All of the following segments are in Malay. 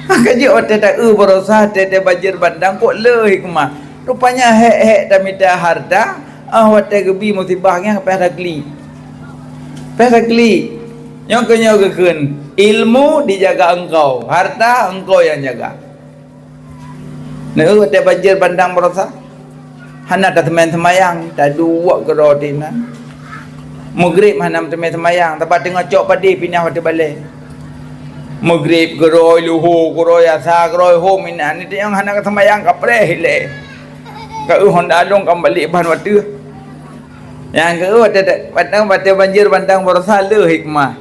Kaji otak tak berusaha tete banjir bandang kok le hikmah. Rupanya hek tak minta harta. Otak gebi musibahnya peragli. Peragli. Yang kenyagakan ilmu dijaga engkau, harta engkau yang jaga. Nah, otak banjir bandang berusaha. Hana tak teman semayang, tak dua kerotinan. Maghrib hana teman semayang, tempat tengah cok padi pindah hotel balik. Maghrib geroi luhu geroi asa geroi ho minan ni yang hana semayang kapre hile ka honda long kembali ban watu yang ke padang batu banjir bandang berusaha le hikmah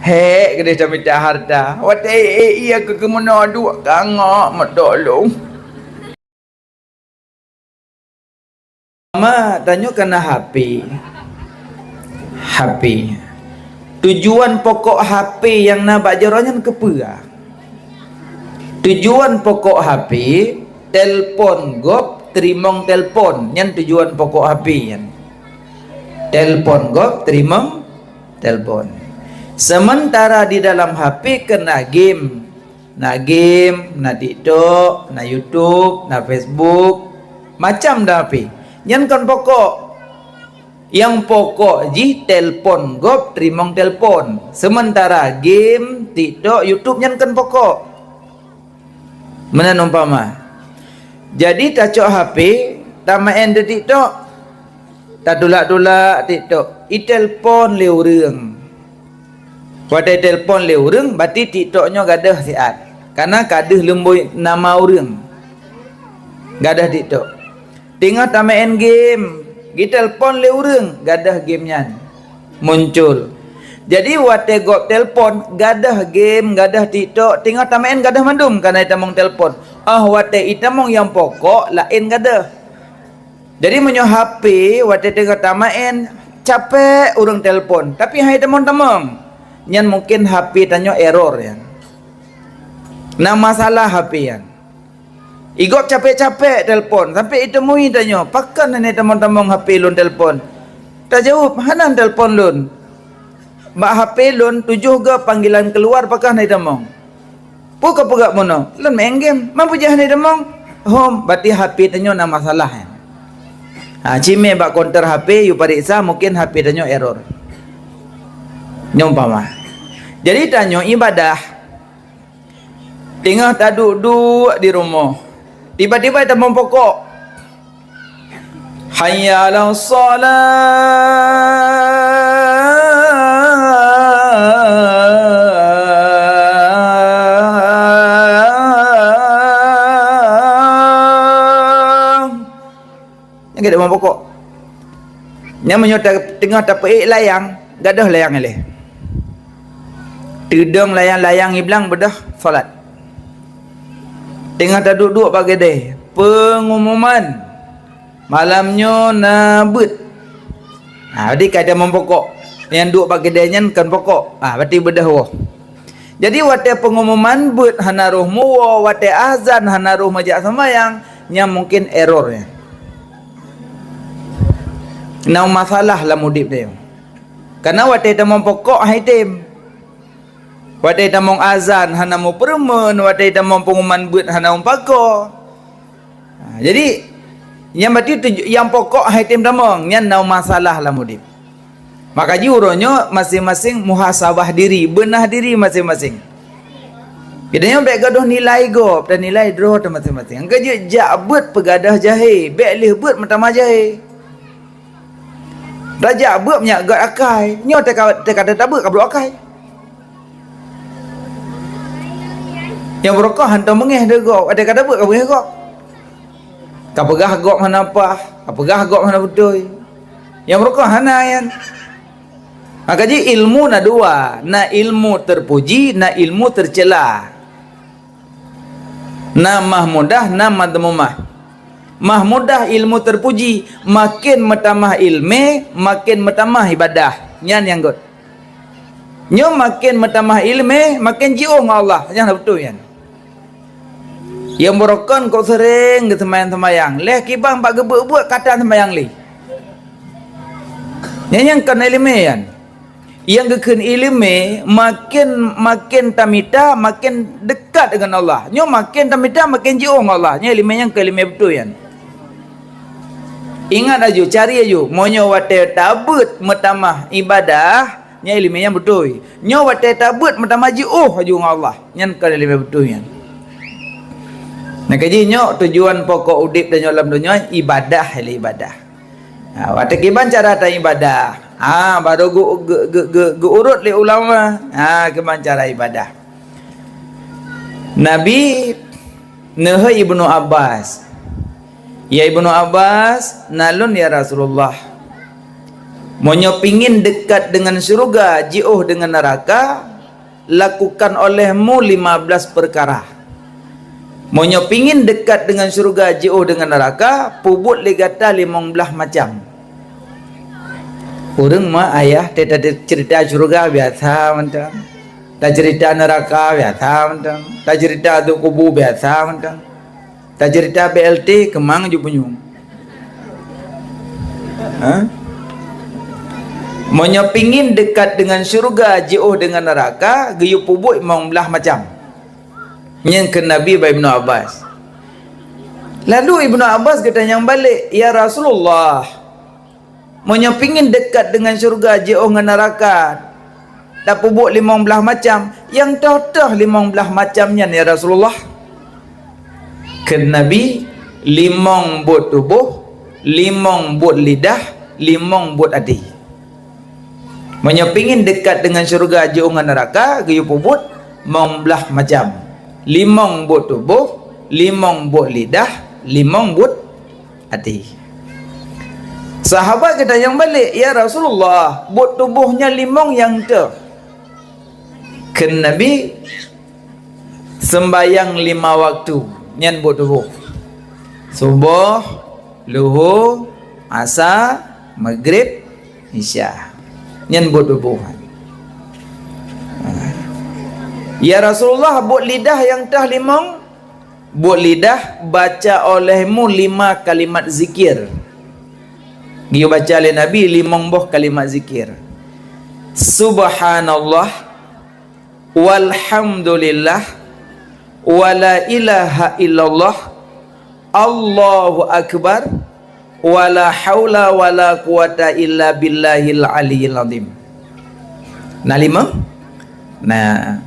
he gede minta harta wate iya ke kemono dua kangok medolong mama tanya kena HP tujuan pokok HP yang nak bajarannya kepa. Tujuan pokok HP telpon gop terimong telpon yang tujuan pokok HP yang telpon gop terimong telpon. Sementara di dalam HP kena game, nak TikTok, nak YouTube, nak Facebook, macam dah HP. Yang kan pokok. Yang pokok ji telpon gop terimong telpon. Sementara game, TikTok, YouTube yang kan pokok. Mana umpama? Jadi tak cok HP, tak main di TikTok, tak tulak TikTok. I telpon leu reung. Pada telpon leu reung, berarti TikToknya gadah siat. Karena kadah lembui nama orang. Gadah TikTok. Tengah tak main game. Kita telpon le urang gadah gamenya muncul. Jadi wate gop telpon gadah game gadah TikTok tinggal tamain gadah mandum karena itamong telpon. Wate itamong yang pokok lain gadah. Jadi menyo HP wate tengah tamain capek urang telpon tapi hai tamong nyan mungkin HP tanyo error ya. Nah masalah HP yan. Igop capek-capek telpon sampai itemui tanya pakan ni teman-teman HP lun telpon tak jawab hanan telpon lun mak HP lun tujuh ke panggilan keluar pakan ni temong puka pegak mono lun main game mampu jah ni temong home berarti HP tanya na masalah ya. Cime bak counter HP you pariksa mungkin HP tanya error nyompama jadi tanya ibadah tengah tak duduk di rumah tiba-tiba kita mempokok hayya 'alas salah yang kita mempokok yang menyota tengah tapik layang gadah layang eleh tudung layang-layang iblang bedah solat tengah tak duduk bagi deh pengumuman malamnya nabut. Jadi kada mempokok yang duduk bagi deh nyen kan pokok. Berarti bedah wah. Jadi wate pengumuman but hanaruh muwa wate azan hanaruh majak semayang yang mungkin error ya. Nah masalah lah mudip dia. Karena wate tamong pokok haitim. Wadai tamong azan hana mau permen, wadai tamong pengumuman buat hana umpako. Jadi yang berarti yang pokok haitim tamong yang nau masalah lah mudip. Maka juronya masing-masing muhasabah diri, benah diri masing-masing. Kidanya baik gaduh nilai gop dan nilai draw masing-masing. Angka je jabut pegadah jahe, baik leh buat matama jahe. Raja buat minyak gad akai, nyo tekada tabut kablu akai. Yang berokah hantar mengeh dia gok ada kata buat kau mengeh gok kau pegah gok mana apa kau pegah gok mana betul yang berokah hana yan maka ji ilmu na dua na ilmu terpuji na ilmu tercela na mahmudah na madmumah mahmudah ilmu terpuji makin metamah ilme makin metamah ibadah nyan yang god nyo makin metamah ilme makin jiung Allah yang betul yan. Yang merokon kau sering ke semayang-semayang leh kibang pak gebuk-gebuk kata semayang li yang kan ilmu yan yang geken ilmu makin tamita makin dekat dengan Allah. Nyo makin tamita makin jauh dengan Allah. Nya ilmu yang kelima betul yan. Ingat aja, cari aja. Monyo wate tabut metamah ibadah, nya ilmu yang betul. Nyo wate tabut metamah jauh aja dengan Allah. Nya kelima betul yan. Nah kaji nyo tujuan pokok udip dan alam dunia ibadah ibadah. Wate kiban cara ta ibadah. Baru gu urut li ulama. Kiban cara ibadah. Nabi nehe Ibnu Abbas. Ya Ibnu Abbas, nalun ya Rasulullah. Monyo pingin dekat dengan surga, jauh dengan neraka, lakukan olehmu 15 perkara. Monyo pingin dekat dengan surga, jauh dengan neraka, pubut legata 15 macam. Orang mah ayah teta cerita surga biasa macam, tak cerita neraka biasa macam, tak cerita tu kubu biasa macam, tak cerita BLT kemang ju punyung. Monyo pingin dekat dengan surga, jauh dengan neraka, geyu pubut 15 macam. Yang ke Nabi by Ibnu Abbas. Lalu Ibnu Abbas kata yang balik, ya Rasulullah, monyo pingin dekat dengan syurga, jauh dengan neraka, dah pubuk 15 macam, yang toh 15 macamnya ya Rasulullah. Ke Nabi, 5 buat tubuh, 5 buat lidah, 5 buat hati. Monyo pingin dekat dengan syurga, jauh dengan neraka, geyu pubut 15 macam. 5 buat tubuh, 5 buat lidah, 5 buat hati. Sahabat kata yang balik, ya Rasulullah, buat tubuhnya 5 yang tu. Ke Nabi sembayang 5 waktu nyan buat tubuh. Subuh, luhur, asar, maghrib, isya. Nyan buat tubuh. Ya Rasulullah, buat lidah yang tah 5, buat lidah baca olehmu 5 kalimat zikir. Dia baca oleh Nabi 5 buah kalimat zikir. Subhanallah, walhamdulillah, wala ilaha illallah, Allahu akbar, wala haula wala quwata illa billahil aliyyil azim. Nah 5. Nah,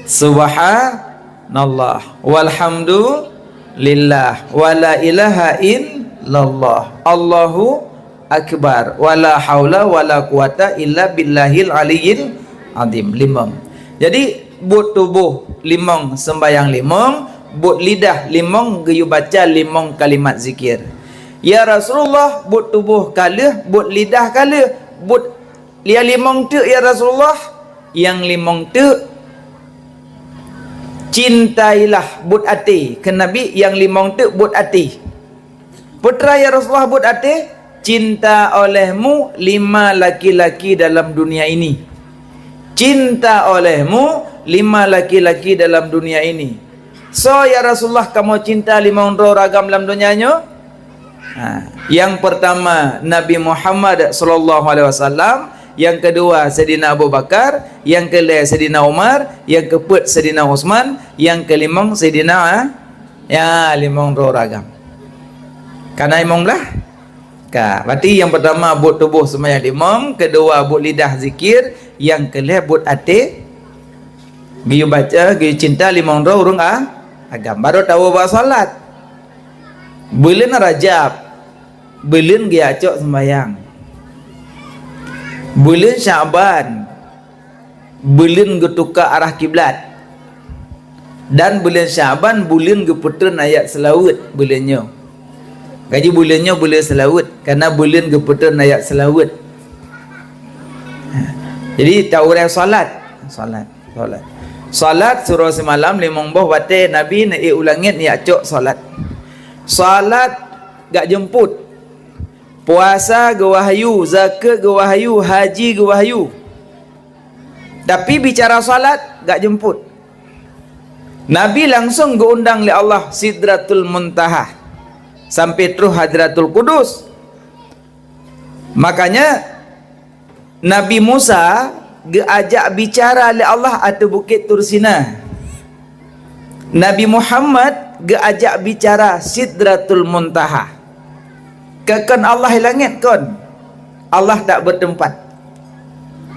subhanallah, walhamdulillah, wala ilaha illallah, Allahu akbar, wala haula wala quwata illa billahil aliyyil azim. 5. Jadi buat tubuh 5 sembayang 5, buat lidah 5 geyu baca 5 kalimat zikir. Ya Rasulullah, buat tubuh kala, buat lidah kala, buat lia 5 tu ya Rasulullah, yang 5 tu cintailah buat hati. Ke Nabi yang 5 tu buat hati. Putra ya Rasulullah buat hati, cinta olehmu 5 laki-laki dalam dunia ini. Cinta olehmu 5 laki-laki dalam dunia ini. So ya Rasulullah, kamu cinta 5 ragam dalam dunianya? Yang pertama Nabi Muhammad sallallahu alaihi wasallam, yang kedua Sayyidina Abu Bakar, yang kelima Sayyidina Umar, yang keempat Sayyidina Utsman, yang kelima Sayyidina 5 ragam. Karena imam lah. Berarti yang pertama buat tubuh sembahyang 5, kedua buat lidah zikir, yang kelima buat hati giyu baca, giyu cinta 5 urung agam. Baru tahu buat salat. Bulan Rajab, bulan giacok sembahyang. Bulan Syaban, bulan getukar arah kiblat. Dan bulan Syaban, bulan geputan ayat selawat bulannya. Gaji bulannya bulan selawat, karena bulan geputan ayat selawat. Jadi tahu orang salat. Salat surah semalam 5 buah batai Nabi nak ulangit ni acok salat. Salat gak jemput. Puasa ge wahyu, zakat ge wahyu, haji ge wahyu. Tapi bicara salat gak jemput. Nabi langsung geundang oleh Allah Sidratul Muntaha sampai terus Hadratul Qudus. Makanya Nabi Musa geajak bicara oleh Allah atas bukit Tursina. Nabi Muhammad geajak bicara Sidratul Muntaha. Kekan Allah langit kon. Allah tak bertempat.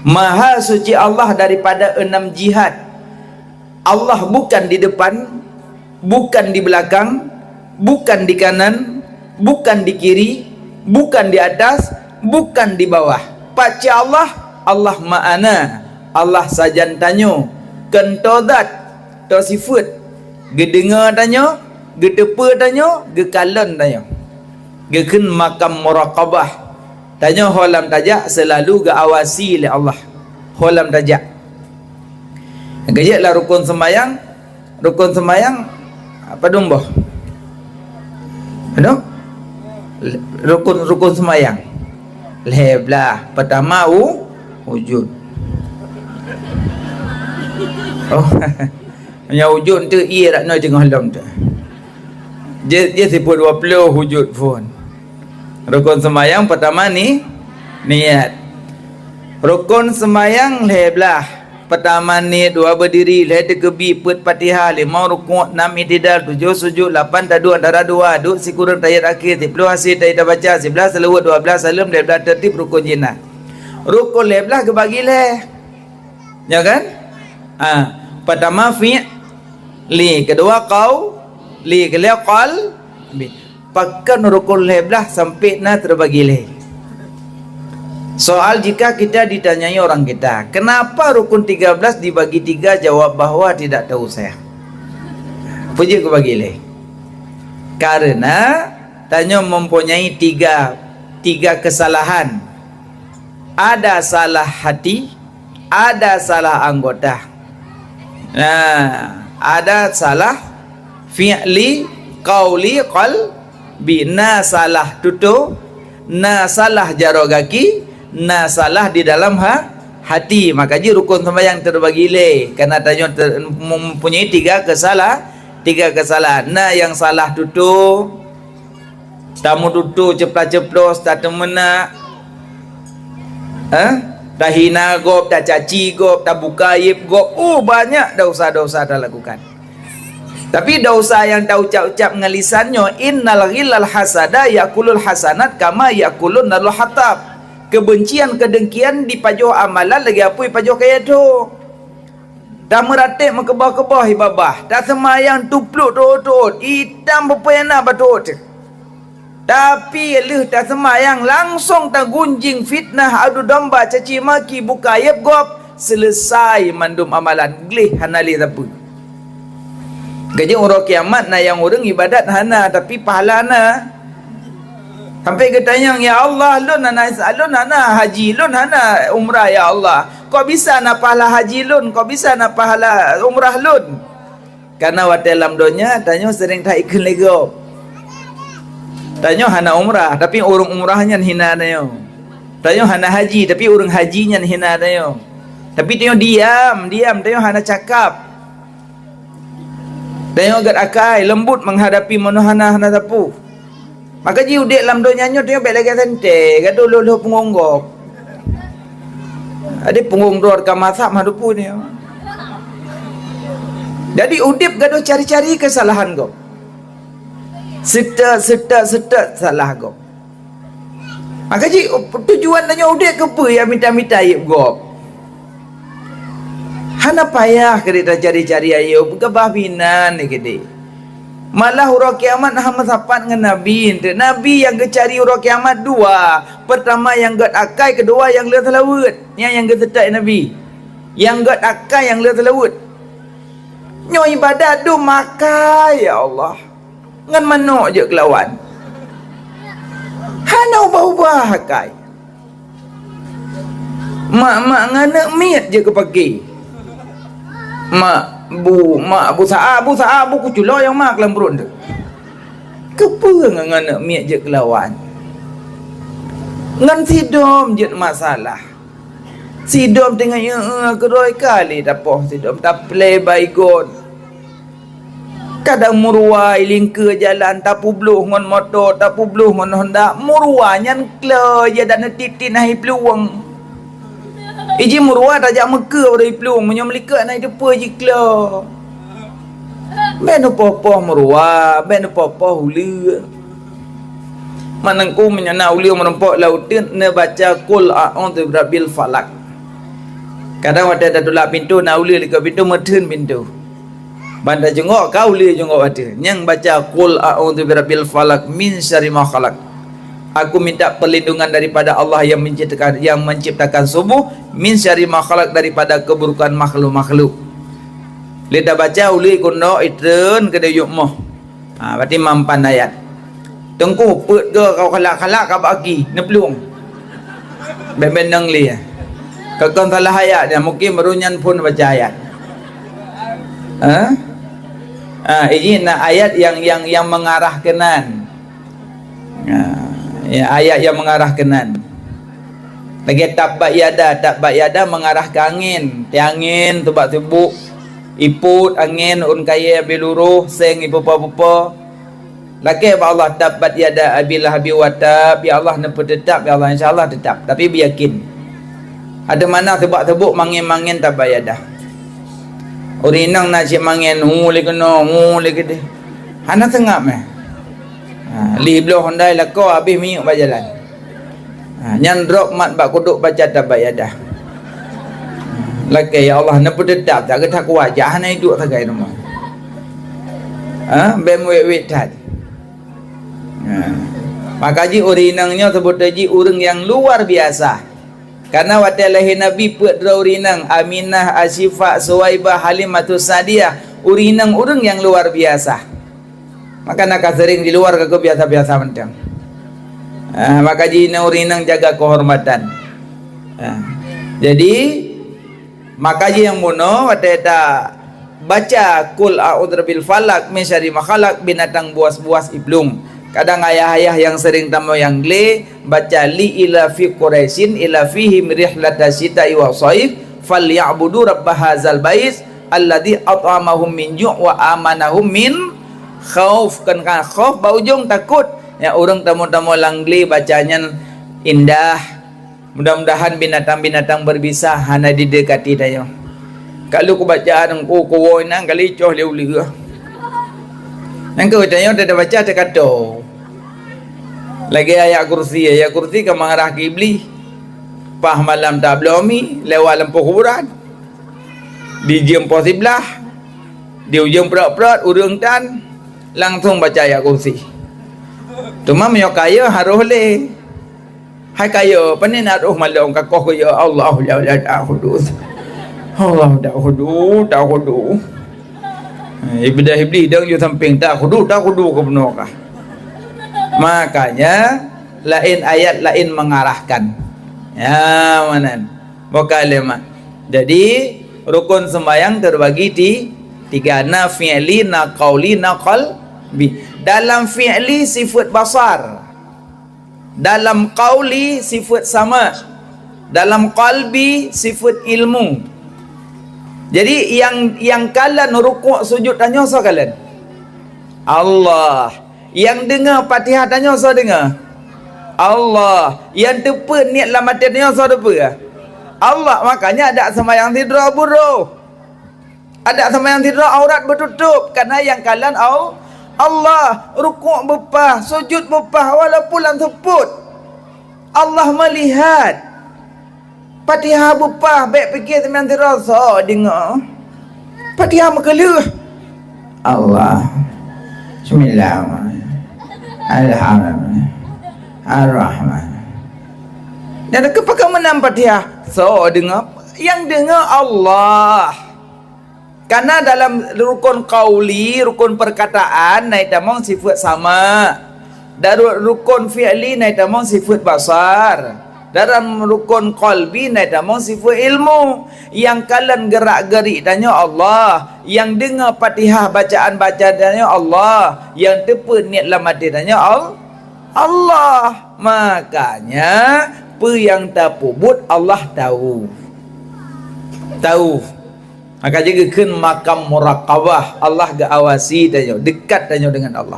Maha suci Allah daripada 6 jihad. Allah bukan di depan, bukan di belakang, bukan di kanan, bukan di kiri, bukan di atas, bukan di bawah. Paci Allah, Allah ma'ana. Allah sajan tanyo. Kentodat, to sifat. Gedengar tanyo, getepa tanyo, gekalon tanyo. Gekun makam muraqabah. Tanya holam tajak selalu geawasi oleh Allah. Holam tajak. Gejeklah rukun sembayang. Rukun sembayang apa dumboh? Ano? Rukun sembayang. Leblah. Pertama wujud. Oh. Yang wujud tu ia tak nak tengah holam tu. Dia siput 20 wujud pun. Rukun sembahyang pertama ni niat. Rukun sembahyang leblah. Pertama ni 2 berdiri, 2 terkebi, 4 Fatihah, 5 rukuk, 6 i'tidal, 7 sujud, 8 tadu antara 2, duduk si kurang tahiyat akhir, 10 hasil tahiyat baca, 11 selawat, 12 salam, 12 tertib rukun jinnah. Rukun leblah ke bagi leh. Ya kan? Pertama li, kedua li, kelima qalbi. Pakan rukun leblah sampai na terbagi leh. Soal jika kita ditanyai orang kita, kenapa rukun 13 dibagi 3, jawab bahwa tidak tahu saya. Puji ke bagi leh. Karena tanya mempunyai tiga kesalahan. Ada salah hati, ada salah anggota. Nah, ada salah fi'li, qauli, qalbi. Na salah tutu, na salah jarogaki, na salah di dalam hati. Makanya rukun sembahyang terbagi le. Karena tanya mempunyai tiga kesalahan. Na yang salah tutu, tamu tutu ceplas-ceplos, tak temena, dah hina gop, dah caci gop, dah buka aib gop. Banyak dosa-dosa dah lakukan. Tapi dosa yang tak ucap-ucap dengan lisannya, innal ghillal hasada yakulul hasanat kama yakulun narul hatab. Kebencian, kedengkian di pajuh amalan lagi apa pajuh kaya tu. Dah meratip mekebah-kebah ibabah. Dah semayang tupluk tu-tu. Hitam berpena batut. Tapi leh dah semayang langsung tak gunjing fitnah adu domba caci maki buka aib gop. Selesai mandum amalan. Glih hanali apa. Gaji orang kiamat na yang orang ibadat hana tapi pahala na. Sampai kita tanya, ya Allah, lun hana haji, lun hana umrah ya Allah. Kau bisa nak pahala haji lun, kau bisa nak pahala umrah lun. Karena waktu dalam dunia tanya sering tak ikut lego. Tanya hana umrah tapi orang umrahnya hina nayo. Tanya hana haji tapi orang hajinya hina nayo. Tapi tanya diam, tanya hana cakap. Tengok agak akai, lembut menghadapi monohana hana tapu. Maka ji udik dalam donyanya tengok baik lagi sente, gaduh luluh pengonggok. Ada punggung dor ka mazhab hadupu ni. Jadi udip gaduh cari-cari kesalahan kau. Serta salah kau. Maka ji tujuan tanya udik ke apa yang minta-minta aib kau. Hana payah kita cari-cari ayo kebabinan ni kita. Malah huruf kiamat Muhammad sapat dengan Nabi. Nabi yang cari huruf kiamat 2. Pertama yang get akai, kedua yang le telawut. Yang get setai Nabi. Yang get akai, yang le telawut. Nyo ibadat tu makai ya Allah. Ngan manuk je kelawan. Hana ubah-ubah akai. Mak nganak miat je ke pagi. Mak bu sa'a bu kuculo yang mak dalam perut tu. Kepa dengan anak miat je kelawan. Ngan sidom je masalah. Sidom tengah kedua kali tapoh sidom tak play by God. Kadang muruai lingka jalan tapu bluh ngon motor, tapu bluh ngon Honda. Muruai nyan kle je dan titin hai peluang. Iji murwah tajak Mekah pada iplung menyamlikat naik depa ji kela. Ben apa-apa murwah, ben apa-apa hula. Manangku menyana uliu merempok lautin ne baca qul a'udzu birabbil falak. Kadang ada tolak pintu na uliu dekat pintu medun pintu. Banda jengok kau uliu jengok ada. Yang baca qul a'udzu birabbil falak min syarri ma khalaq. Aku minta perlindungan daripada Allah yang menciptakan subuh, min syarri ma khalaq, daripada keburukan makhluk-makhluk. Lida baca uli kuno itren ke deyuk moh. Berarti mampan ayat. Tengku put ke kau khalak-khalak kau bagi neplung. Ben-ben nang li. Kau salah ayat dia mungkin berunyan pun baca ayat. Ini ayat yang mengarah kenan. Ya, ayat yang mengarah kenan. Lagi tabbat yada mengarah ke angin. Ti angin tebak tebuk, iput angin un kaya beluruh seng ipu apa-apa. Lagi Allah tabbat yada abilah bi watab. Ya Allah nampu tetap, ya Allah insya-Allah tetap. Tapi biyakin. Ada mana tebak tebuk mangin-mangin tabbat yada. Urinang nak cik mangin le kena le gede. Hana tengap meh. Li belah hondai lako habis minyak berjalan. Nyan drop mat bak kuduk baca tabayadah. Laki ya Allah nampu tetap tak ketak wajah na hidup tagai rumah. Bem wet tad. Maka ji urinangnya sebut ji urang yang luar biasa. Karena watalah Nabi put urinang Aminah, Asyifa, Suwaibah, Halimatus Sadiyah, urinang urang yang luar biasa. Maka nak sering di luar ke biasa-biasa mentang. Maka jina urinang jaga kehormatan. Jadi maka yang muno wateta baca kul a'udzu bil falak min syarri ma khalaq, binatang buas-buas iblung. Kadang ayah-ayah yang sering tamu yang le baca li ila fi quraisin ila fihim rihlata syita'i wa shaif falyabudu rabb hadzal bait alladzi at'amahum min ju' wa amanahum min khauf. Kan khauf baujung takut. Ya orang tamu-tamu langli bacanya indah. Mudah-mudahan binatang-binatang berbisa hana didekati dayo. Kalau ku bacaan ku woi nang kali coh liu-liu. Nang ku tanya dah baca tak kata. Lagi ayat kursi ke mengarah kibli. Pah malam tak belomi lewat lampu kuburan. Di jempol sebelah. Di ujung perut-perut urang tan langsung baca ayat kursi. Cuma mio kaya harus le. Hai kaya panen aruh malong kakoh ya Allah la ta'khudus. Allah ta'khudu. Ibadah iblis dang yo samping ta'khudu ke benokah. Makanya lain ayat lain mengarahkan. Ya manan. Mukalimah. Jadi rukun sembahyang terbagi di tiga, na fi'li, na qauli, na qalbi. Dalam fi'li sifat basar, dalam qauli sifat sama, dalam qalbi sifat ilmu. Jadi yang kalian rukuk sujud tanya so kalian Allah, yang dengar Fatihah tanya so dengar Allah, yang tepat niat dalam hati tanya so depa Allah. Makanya ada sembahyang tidur buruh, ada sembahyang tidur aurat bertutup, karena yang kalian Allah rukuk bepah, sujud bepah, walaupun lang seput Allah melihat. Fatihah bepah, baik fikir teman terasa dengar Fatihah mekeluh Allah Bismillahirrahmanirrahim Alhamdulillah Ar-Rahman. Dan kepakai menang Fatihah so dengar, yang dengar Allah. Karena dalam rukun qauli, rukun perkataan naik tamang sifat sama. Dalam rukun fi'li naik tamang sifat basar. Dalam rukun qalbi naik tamang sifat ilmu. Yang kalian gerak-gerik tanya Allah, yang dengar Fatihah bacaan-bacaan tanya Allah, yang tepat niat dalam hati tanya Allah. Makanya apa yang tak pubut Allah tahu. Maka jaga kan makam muraqabah, Allah ga awasi tanya, dekat tanya dengan Allah.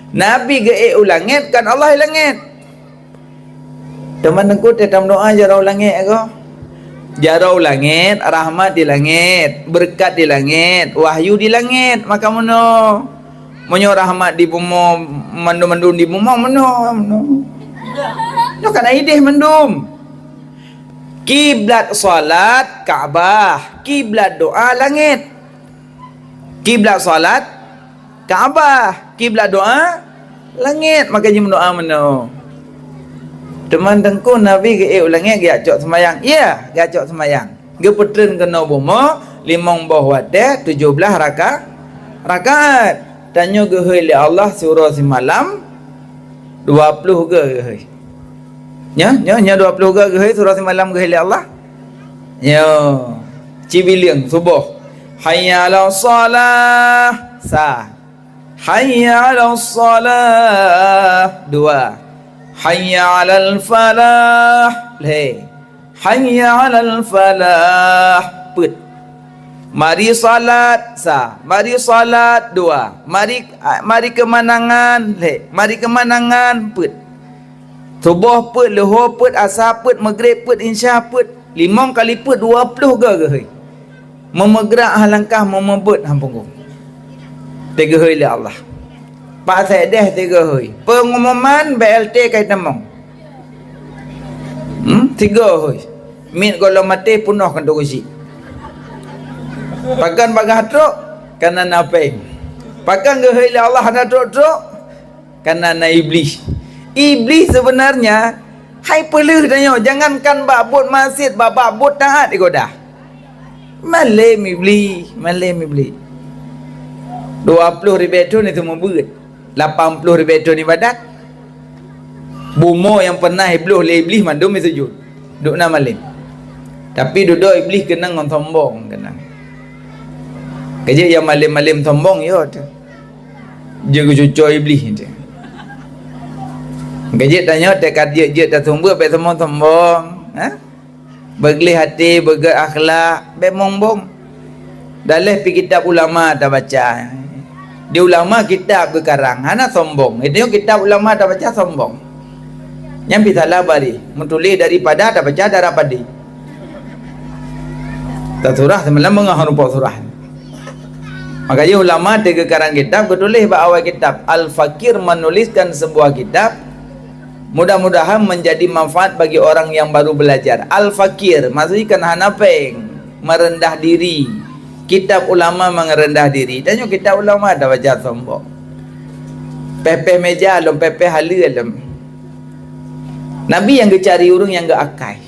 Nabi ga ulangit kan Allah langit. Teman aku tetap doa jarau langit ko. Jarau langit, rahmat di langit, berkat di langit, wahyu di langit. Maka mono rahmat di bumi, mendum di bumi mono. No kan ideh mendum. Kiblat solat Kaabah, kiblat doa langit. Kiblat solat Kaabah, kiblat doa langit. Maka jim doa meno. Teman tengku Nabi ke ulangnya dia cok semayang. Ya, dia cok semayang. Dia putren kena bomo 5 buah wadah 17 rakaat. Tanya ke li Allah surah semalam 20 ke he. Nya 20 ke he surah semalam ke li Allah. Ya. Cibiliang subuh. Hayya 'alas salah. Sa. Hayya 'alas salah. 2. Hayya 'alal falah. Le. Hayya 'alal falah. Put. Mari salat. Sa. Mari salat. 2. Mari kemenangan. Le. Mari kemenangan. Put. Subuh put, luhur put, asar put, maghrib put, insya put. 5 kali put 20 ke. Memegerak halangkah memebut hampung. 3 hari Allah. Pak Saideh 3 hari. Pengumuman BLT kait namang. 3 hari. Mit golong mati punah kan tu kursi. Pakan bagah truk kana napeng. Pakan ke hari Allah ada truk kana na iblis. Iblis sebenarnya hai pelih tanya jangankan babut masjid babut taat ikodah. Malam iblis. 20 ribu ni semua berat. 80 ribu ibadat. Bumo yang pernah iblis mandum sujud. Duk na malam. Tapi duduk iblis kena ngon sombong kena. Kerja yang malam-malam sombong yo tu. Jaga cucu iblis je. Kerja tanya dekat dia tak sombong pe sombong. Ha? Bergelih hati, berakhlak, be mombong. Dalam pi kitab ulama tak baca. Di ulama kitab berkarang hana sombong. Itu kitab ulama tak baca sombong. Yang bisalah bari menulis daripada tak baca darapadi. Tak surah semalam mengah rupa surah. Makanya ulama tiga karang kitab ketulis awal kitab Al-Fakir menuliskan sebuah kitab. Mudah-mudahan menjadi manfaat bagi orang yang baru belajar. Al-Fakir maksudnya kan hanapeng merendah diri. Kitab ulama mengerendah diri. Tanya kitab ulama ada baca sombong. Pepe meja lom pepe halu lom. Nabi yang cari urung yang akai.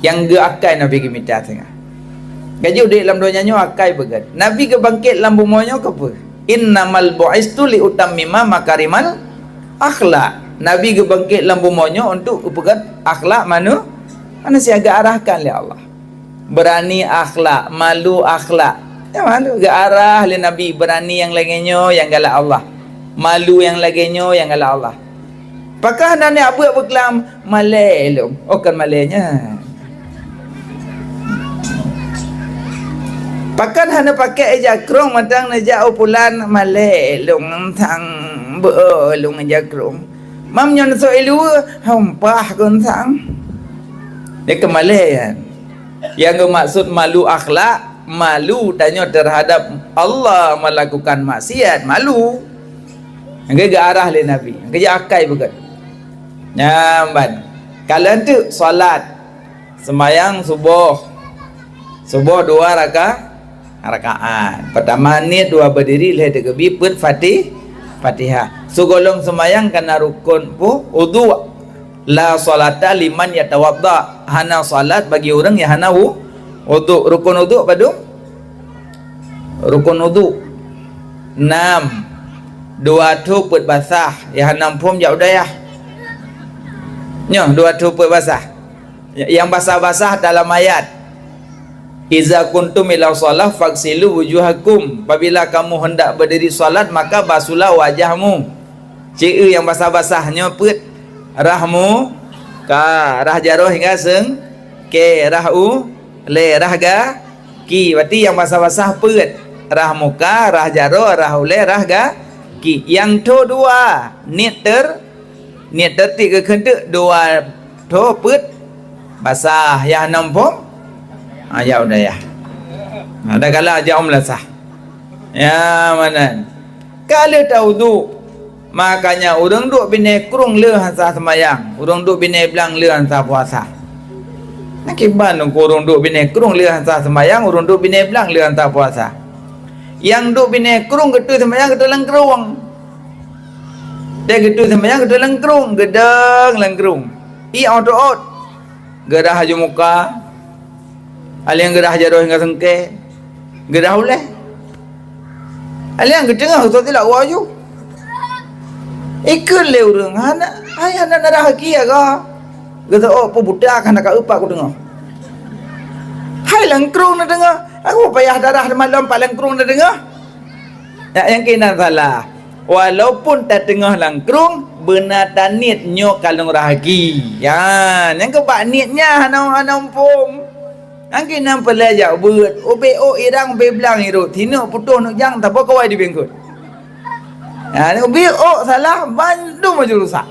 Yang akai Nabi ke minta tengah. Gaji udah dalam dunia nyo akai begat. Nabi ke bangkit dalam bumonyo ke apa? Innamal bu'istu li utammima makarimal akhlak. Nabi ke bangkit dalam bumonyo untuk upagat akhlak mana siaga arahkan oleh Allah. Berani akhlak, malu akhlak. Ya malu ke arah oleh Nabi. Berani yang lainnya yang galak Allah. Malu yang lainnya yang galak Allah. Pakah nani abu berkelam malai lum. Oh kan malainya. Pakan hana pakai jakrong matang na jauh pulan malai lum tang belum jakrong. Mam nyon so elu hampah kon sang. Dia kemalayan. Yang maksud malu akhlak, malu tanya terhadap Allah melakukan maksiat, malu. Yang ke arah le Nabi. Ke akai bukan. Nyamban. Kalau tu solat sembahyang subuh. Subuh 2 rakaat. Pertama ni 2 berdiri leh tegebi put Fatihah. So golong sembahyang kena rukun pu wudu. La salata liman yatawadda. Hana salat bagi orang yang hana wudu. Rukun wudu padu? Rukun wudu 6. 2 tu put basah. Yang hana pun jauh dayah. Nyo 2 tu put basah. Yang basah-basah dalam ayat. Iza kuntum ila shalah faghsilu wujuhakum. Apabila kamu hendak berdiri salat maka basuhlah wajahmu. Cik yang basah-basahnya put rahmu ka rah jaroh hingga seng ke rahu le rahga ki. Berarti yang basah-basah put rah muka, rah jaroh, rahu le rahga ki. Yang tu 2 niat tertik ke kentuk 2 tu put basah yang nampung Ya udah ya. Ada kala aja melasah. Ya mana? Kalau tahu tu, makanya orang duk bine kurung le hansa semayang, orang duk bine belang le hansa puasa. Nakiban orang duk bine kurung le hansa semayang, orang duk bine belang le hansa puasa. Yang duk bine kurung getu semayang getu lengkerung. Dia getu semayang getu lengkerung, gedeng lengkerung. Out. Gerah haju muka. Aliang gerah jadoh hingga sengke. Gerah oleh. Aliang gedeng tu tidak waju. Ikut le urang hana narah kia ka. Gata apa budak kana ka upak ku dengar. Hai lengkrung na dengar. Aku payah darah malam pak lengkrung na dengar. Ya yang kena salah. Walaupun tak tengah langkrung benar tanit nyok kalung rahagi. Ya, yang kebak niatnya hanau pom. Angki nam pelajak buat OBO irang beblang hiru tino putuh nuk jang tak apa kawai di bengkut. Ya, OBO salah bandu maju rusak.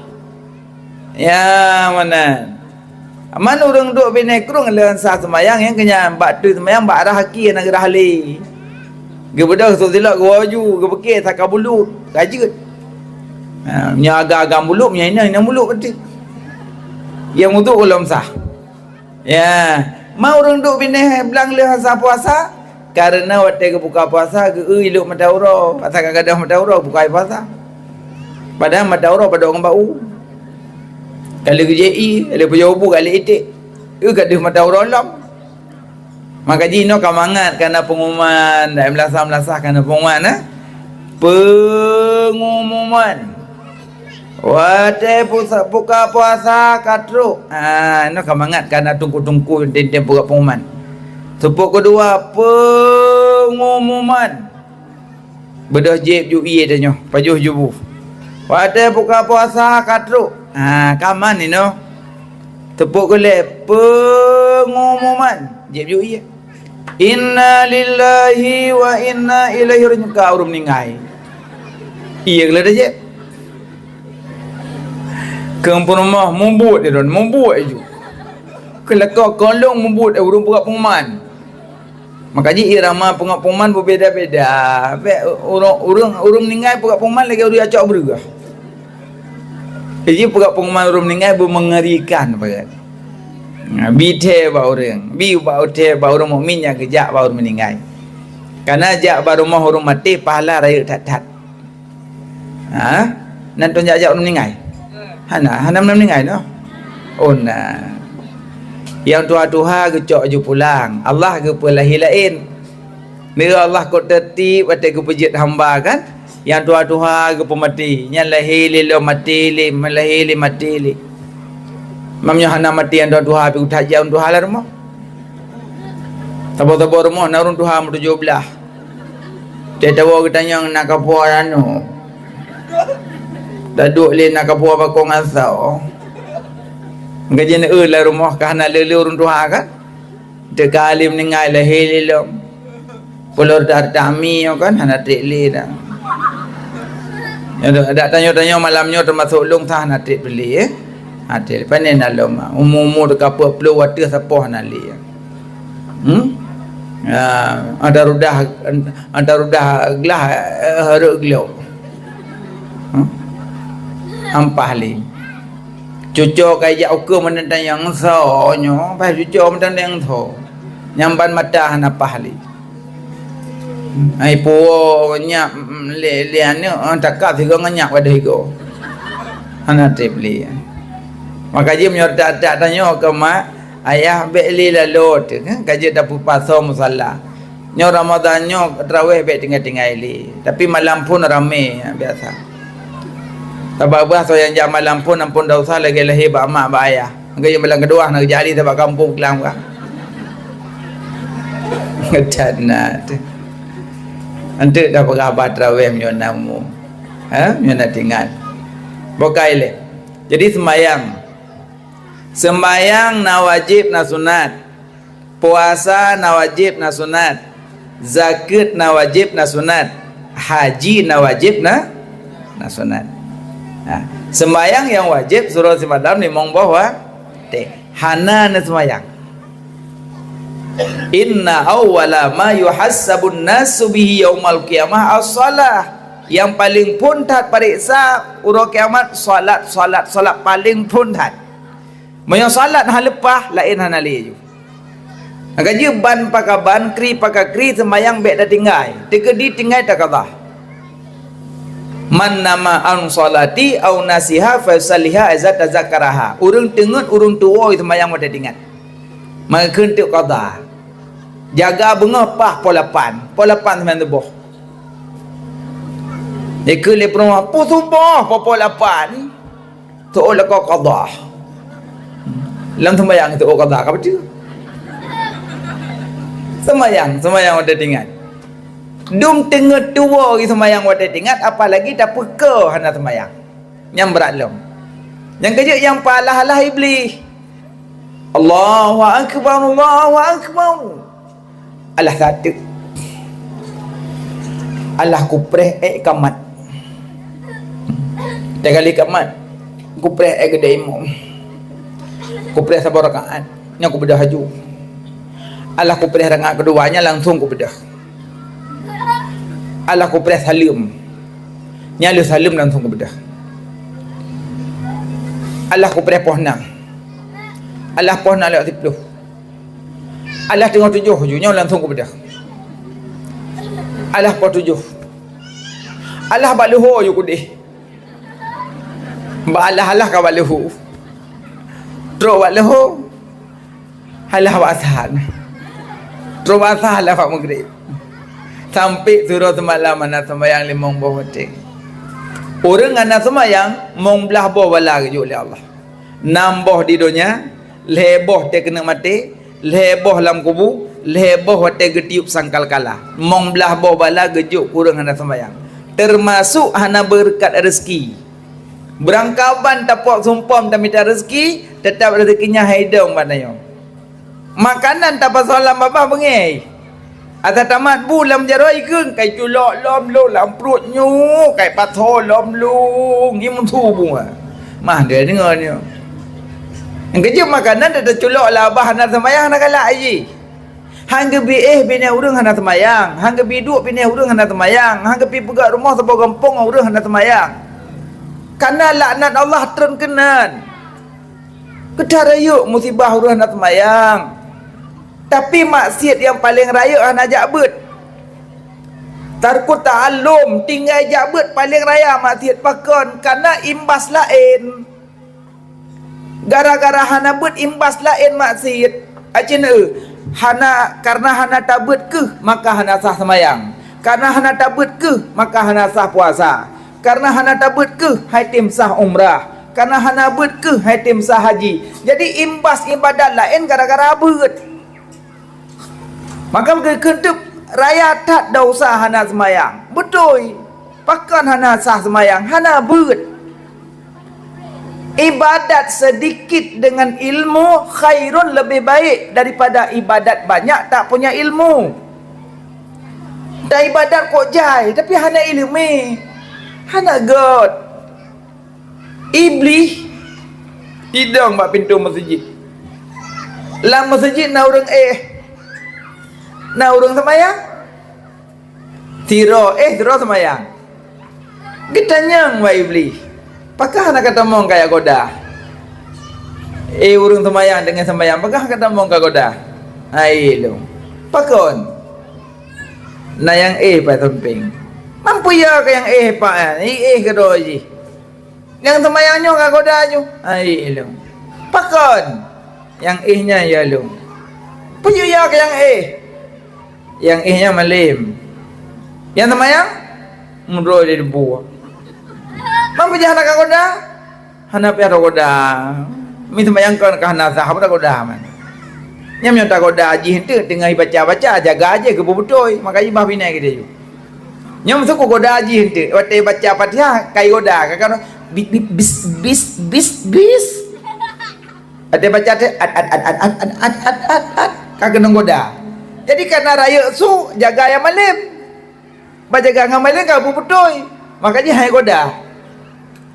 Ya, mana? Mana orang duk bine krung leun sa semayang yang kenya bak tu semayang bak rahaki nak rahli. Gebedah so silap gawaju gebeke tak bulut kajut. Nya agak-agak mulut nya ina mulut betul. Yang untuk ulam sah. Ya, mau orang duk bine belang le hasa puasa karena waktu ke buka puasa ke iluk madauro, pasal kadang madauro buka puasa. Padahal madauro pada orang bau. Kalau ke JI, kalau punya ubu kali itik. Kadang madauro lam. Maka jino kamangat karena pengumuman dah melasah karena pengumuman pengumuman wate buka puasa katru no kamangat karena tungku dia buka pengumuman. Tepuk kedua pengumuman bedah jeb UI danyo pajuh jubu wate buka puasa katru kaman ni no tepuk kele pengumuman jeb UI. Inna lillahi wa inna ilaihi raji'un ka urum ningai. Iya gelada je. Kampung rumah membut dia don, membut aju. Kelakar kolong membut urum pengak pengumuman. Makanya irama pengak pengumuman berbeza-beza. Urum ningai pengak pengumuman lagi udah acak bergah. Jadi pengak pengumuman urum ningai mengerikan bagat. Bite ba orang ba orang mukmin yang kejak ba orang meninggal karena jak ba rumah orang mati pahala raya tat nan tu jak orang meninggal hana meninggal no yang tua gecok je pulang Allah ke pelahi lain bila Allah ko tertib wate ke pejit hamba kan yang tua ke pemati nya lahili lo mati li malahili mati li mamnya hana mati yang dua api udah jauh dua halar rumah tabo rumah narun dua mu 17 dia tahu kita yang nak kapua anu daduk le nak kapua bakong asau gajian lah rumah kahana lele urun dua kan de kalim ningai lah helilom kolor dar tami kan hana trekle dah ada tanya malamnya termasuk long sah hana trek beli Adil panen alom umur dekat apa perlu water siapa nali ada rudah gelah haruk gelo ampah li cucu kaya ukur menentang yang sonyo pas cucu menentang yang tho nyamban mata napah li ai po nyak le ane takak tiga nyak pada higo ana tepli maka dia menyorta tanya ke mak ayah beli lalu kan kaji dapat pasal musalla nyo Ramadan nyo tarawih baik tinggal ili tapi malam pun ramai biasa tabah so yang jam malam pun ampun dah usah lagi lahir bak mak bak ayah gaji malam kedua nak jadi tabak kampung kelam kah ngedanat ante dah berapa tarawih nyo namu nyo nak tinggal bokai le jadi sembayang na wajib na sunat, puasa na wajib na sunat, zakat na wajib na sunat, haji na wajib na sunat. Sembayang yang wajib surah Al-Malam ni mong bahwa hana na sembayang. Inna awwala ma yuhassabun nasu bihi yaumal qiyamah as-salah. Yang paling puntat periksa urang kiamat solat paling puntat. Moyo solat hang lepas lain hang nali. Agaje ban pakai ban, kri pakai kri, semayang bek dah tinggal. Tegedi tinggal tak qada. Man nama an salati au nasiha fa saliha azat zakaraha. Urang tengut urang tua semayang dah tinggal. Maka kentuk qada. Jaga bengapah polapan semayang tubuh. Eka le perumah apa sumpah polapan. Tu olah kau qada. Lam semayang tu qada apa tu? Semayang ada tinggal. Dum tengah tua orang semayang ada tinggal, apalagi tak peka hana semayang. Yang berat lom. Yang kerja yang palah iblis. Allahu akbar, Allahu akbar. Allah satu. Allah kupreh kamat. Tiga kali kamat. Kupreh gede imam. Kupreh sabar rakaat. Yang ku bedah haju. Allah ku perih rakaat keduanya langsung ku bedah. Allah ku perih salim. Nyala salim langsung ku bedah. Allah ku perih pohnang. Allah pohnang lewat 10. Allah tengah 7 hujungnya langsung ku bedah. Allah po 7. Allah baluhu yu ku deh. Ba Allah ka baluhu. Tro baluhu. Allah wasan. Terus salah Pak Maghrib. Sampai surau semalam anak sembahyang 5 waktu. Orang anak sembahyang mong belah boh bala keju oleh Allah. Nambah di dunia, leboh te kena mati, leboh dalam kubu, leboh te getiup sangkal kala. Mong belah boh bala keju kurang anak sembahyang. Termasuk hana berkat rezeki. Berangkaban tapok sumpam tak minta rezeki, tetap rezekinya haidong padanya. Makanan tak pasal lam apa bengai. Ata tamat bulam jaroi keung kai culok lom lu lam perut nyu kai patho lom lu ngi mun thu bunga. Mah dia dengar ni. Yang kerja makanan dah culok lah abah nak semayang nak galak aji. Hang gebi bini urang hana semayang, hang gebi duk bini urang hana semayang, hang gebi pegak rumah sebuah kampung urang hana semayang. Karena laknat Allah terkenan. Kedara yuk musibah urang hana semayang. Tapi maksiat yang paling raya hana jabut. Tarkut ta'allum, tinggal jabut paling raya maksiat pakon karena imbas lain. Gara-gara hana but imbas lain maksiat. Acina hana karena hana tabut ke maka hana sah semayang. Karena hana tabut ke maka hana sah puasa. Karena hana tabut ke haitim sah umrah. Karena hana but ke haitim sah haji. Jadi imbas ibadat lain gara-gara but. Maka berkentup raya tak dosa hana semayang. Betul. Pakan hana sah semayang, hana but. Ibadat sedikit dengan ilmu khairun lebih baik daripada ibadat banyak tak punya ilmu. Dan ibadat kok jai tapi hana ilmu. Hana god. Iblis hidang bak pintu masjid. Lam masjid na orang na urang semayang tiro semayang getanyang wa iblis pakah nak kata mong kaya goda urang semayang dengan semayang pakah kata mong kaya goda ai lu pakon na yang pa tumping mampu ya ka yang pa ke doji yang semayangnya ka goda nyu ai lu pakon yang nya ya lu punya ya ka yang yang ihnya malim yang semayang mundur di debu mampu jahat nak goda hana piara goda mi semayang kan hana sah apa goda man nyam tak goda haji hente tengah baca jaga aja ke betul maka ibah bina kita ju nyam suku goda haji hente waktu baca Fatihah kai goda kan bis ada baca at kagak goda. Jadi karena raya su jaga yang malim. Bajaga ngam malim ka betul. Makanya hai goda.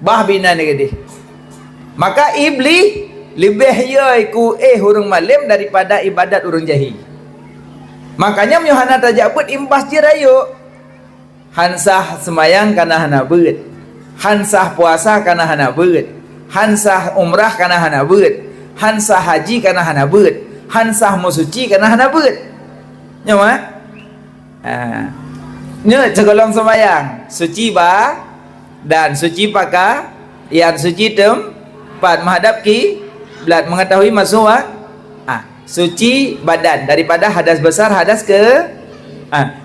Bah bina ni gede. Maka iblis lebih yai ku urang malim daripada ibadat urang jahil. Makanya Yohana tajak bet imbas je rayuk. Hansah semayang kana hana bet. Hansah puasa kana hana bet. Hansah umrah kana hana bet. Hansah haji kana hana bet. Hansah musuci kana hana bet. Nyawa? Nya segolong semayang suci ba dan suci paka yang suci tempat menghadap kiblat, mengetahui masuk suci badan daripada hadas besar hadas ke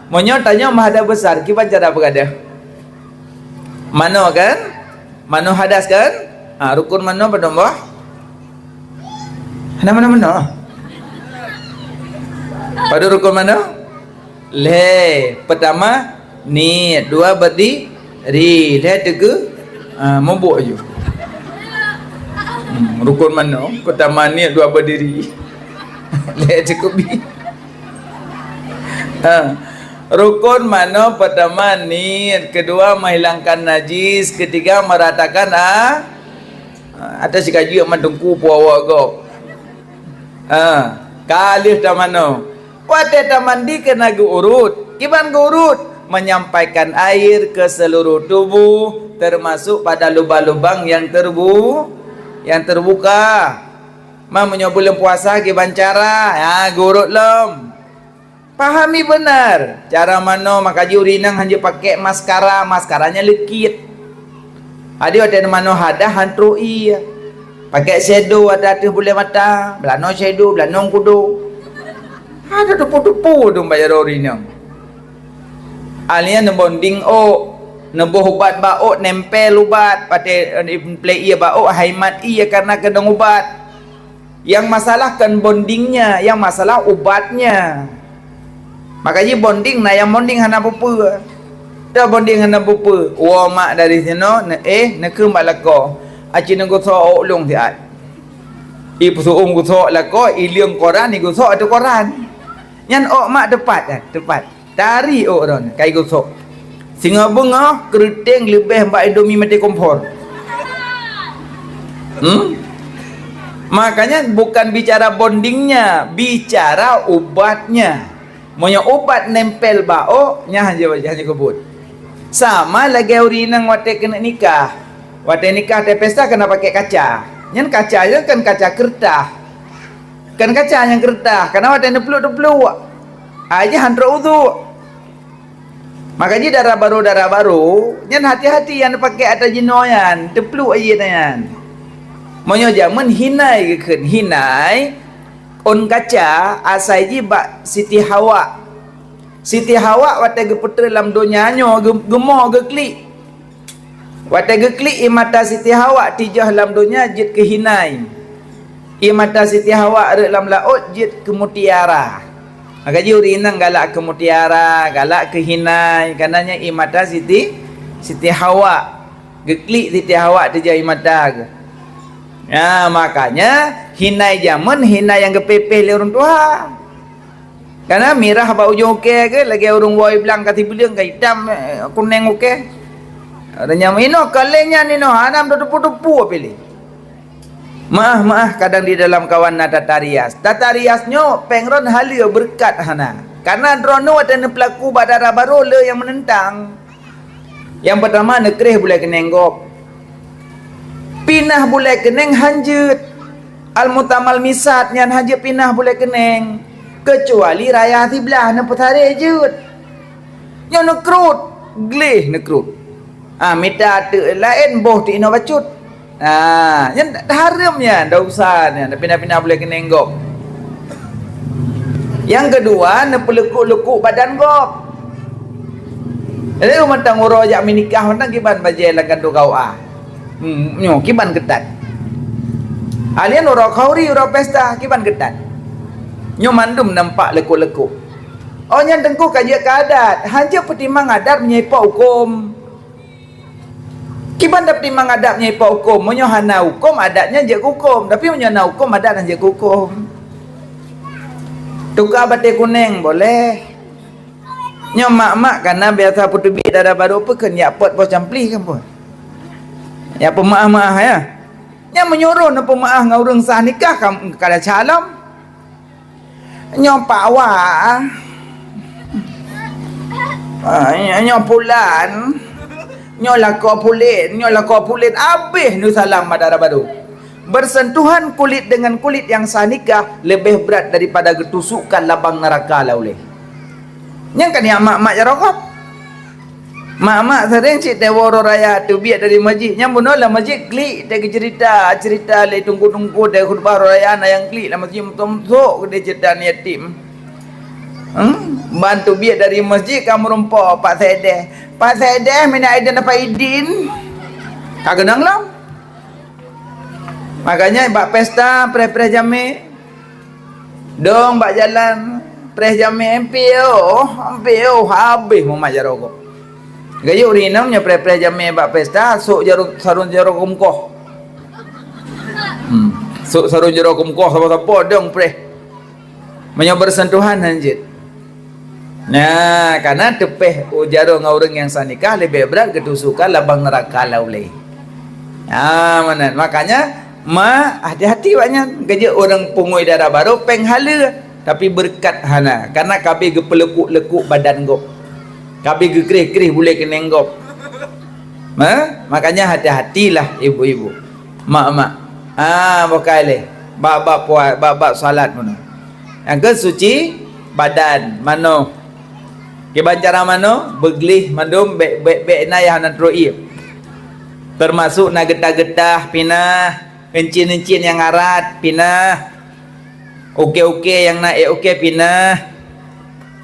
monyo tanya hadas besar kiban cara berada mano kan mano hadas kan rukun mano berdombah mana pada rukun mano pertama ni dua berdiri tiga membuk je rukun mana pertama ni dua berdiri cukup rukun mana pertama ni kedua menghilangkan najis ketiga meratakan atas kaji mandungku puawa go kalih ta mana wate ta mandi kena urut kiban urut menyampaikan air ke seluruh tubuh termasuk pada lubang-lubang yang terbuka. Mamanya bulan puasa kiban cara gurut lom. Pahami benar cara mana makaji urinang hanya pakai maskaranya lekit. Ada mana hadah hantrui pakai shadow ada boleh mata belano shadow belano kudu ada depu-depu dong bayar urinang. Alia nembonding nembuh ubat bauk nempel ubat pada play ia bauk haimat ia karena kedeng ubat. Yang masalah kan bondingnya, yang masalah ubatnya. Makanya bonding na yang bonding hana pupu. Dah bonding hana pupu. Wa mak dari sino na ke malako. Aci nang go so long tiat. I pusu go so lako i liang koran ni go so ada koran. Nyan mak tepat. Dari ron kai go so. Singa bunga keriting lebih mbak Indomie mati kompor. Makanya bukan bicara bondingnya, bicara ubatnya. Monya ubat nempel bao nya hanya kebut. Sama lagi urinang wate kena nikah. Wate nikah te pesta kena pakai kaca. Nyan kacanya kan kaca kertas. Kan kaca yang kertas. Karena wate nepeluk-nepeluk. Aja handro udu. Makanya darah baru nyan hati-hati yang pakai atas jinoyan, tepeluk aja yan. Monya jaman hinai ke hinai on kaca asai ji bak Siti Hawa wate ge putra dalam dunia nyo gemoh ge klik wate ge klik i mata Siti Hawa tijah dalam dunia jit ke hinai i mata Siti Hawa re dalam laut jit ke mutiara. Maka ji urinang galak ke mutiara galak ke hinai kananya i mata Siti Hawa ge klik Siti Hawa tijah i mata ge. Ya makanya hinai jaman hinai yang kepepeh le orang tua. Karena mirah bau joke ke lagi orang boy bilang kati bilang ke hitam kuning oke. Ada nyamino kalenya nino hanam tupu-tupu pilih. Maah kadang di dalam kawan tatariasnyo pengron halio berkat hana. Karena drono ada pelaku badara baru le yang menentang. Yang pertama nekreh boleh kenenggok. Pinah boleh keneng hanjut al-mutamal misat nyan hanjut pinah boleh keneng kecuali raya tiblah na petare jut nyo nekrut gleh nekrut mita te lain boh ti ino bacut nyan haramnya ndak usah nya pindah-pindah boleh keneng gop. Yang kedua na pelekuk-lekuk badan gop. Jadi umatang urojak menikah mentang kiban bajai lakan do kau nyo kiban ketat. Alian ora khauri ora pesta kiban ketat. Nyo mandum nampak lekuk-lekuk. Oh nyan tengku kajian adat, hanja pertimang adat menyepa hukum. Kiban dak pertimang adat menyepa hukum, monyo hana hukum adatnya je hukum, tapi monyo hana hukum adat je hukum. Tukar batik kuning boleh. Nyo mak-mak karena biasa putu bi dada baru apa kan ya pot pos campli kan pun. Ya pemaah-maah ya. Yang menyuruh na pemaah ngau urang sah nikah kam kada calon. Nyo pawa Nyo pulan, nyo lako pulin, habis nu salam madara baru. Bersentuhan kulit dengan kulit yang sah nikah lebih berat daripada getusukan labang neraka lah oleh. Yang kan yang mak-mak jarokop. Mak-mak sering cik teworo raya tu biar dari masjid. Yang bunuh lah masjid klik dia cerita le tunggu-tunggu dia khutbah raya na yang klik lah masjid mutuk dia cerita ni yatim. Bantu biar dari masjid kamu rumpah Pak Saideh mina Aidin apa Aidin kagak nang lah. Makanya bak pesta pre-pre jami dong bak jalan pre jami MPO habis mau majar rokok gayuk rinamnya pre-pre jami bak pesta sok sarun jaro kumkoh sok sarun jaro kumkoh apa-apa dong pre menyobar sentuhan anjir. Nah, karena tepeh ujaro dengan orang yang sanikah lebih berat ketusukan labang neraka lauleh. Mana? Makanya hati-hati banyak kerja orang pungui darah baru penghala tapi berkat hana karena kabe ge pelekuk-lekuk badan gop. Kabe ge kerih-kerih boleh kena gop. Makanya hati-hatilah ibu-ibu. Mak-mak. Bukai bab salat mana. Yang ke suci badan mano. Kebancara mano beglih mandum be na yang nak roi. Termasuk na getah-getah pinah, encin-encin yang arat pinah. Okey yang nak okey pinah.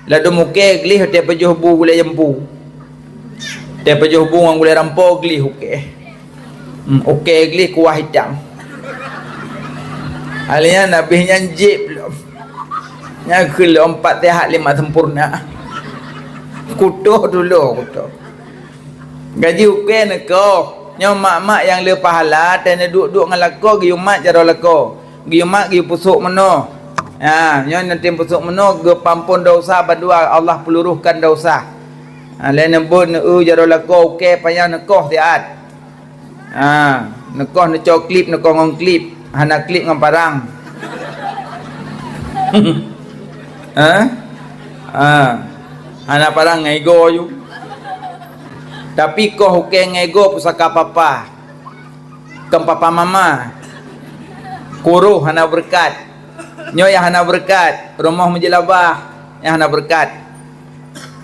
Lalu okey glih dia pejuh bu boleh jempu. Dia pejuh bu ang boleh rampau glih okey. Okey glih kuah hitam. Alian habisnya jip belum. Nya kelom 4 tehat 5 sempurna. Kutuh dulu. Gaji ukir neko. Nyo mak-mak yang le pahala tena duduk dengan lako gi umat cara lako. Gi umat gi pusuk meno. Nyo nanti pusuk meno ge pampun dosa berdua Allah peluruhkan dosa. Lain nebun jaro lako ukir payah nekoh tiat. Nekoh neco klip nekoh ngong klip. Hana klip ngam parang. Anak parang ngego you. Tapi kau huke ngego pusaka papa. Kem papa mama. Kuruh hana berkat. Nyo yang hana berkat. Rumah menjelabah yang hana berkat.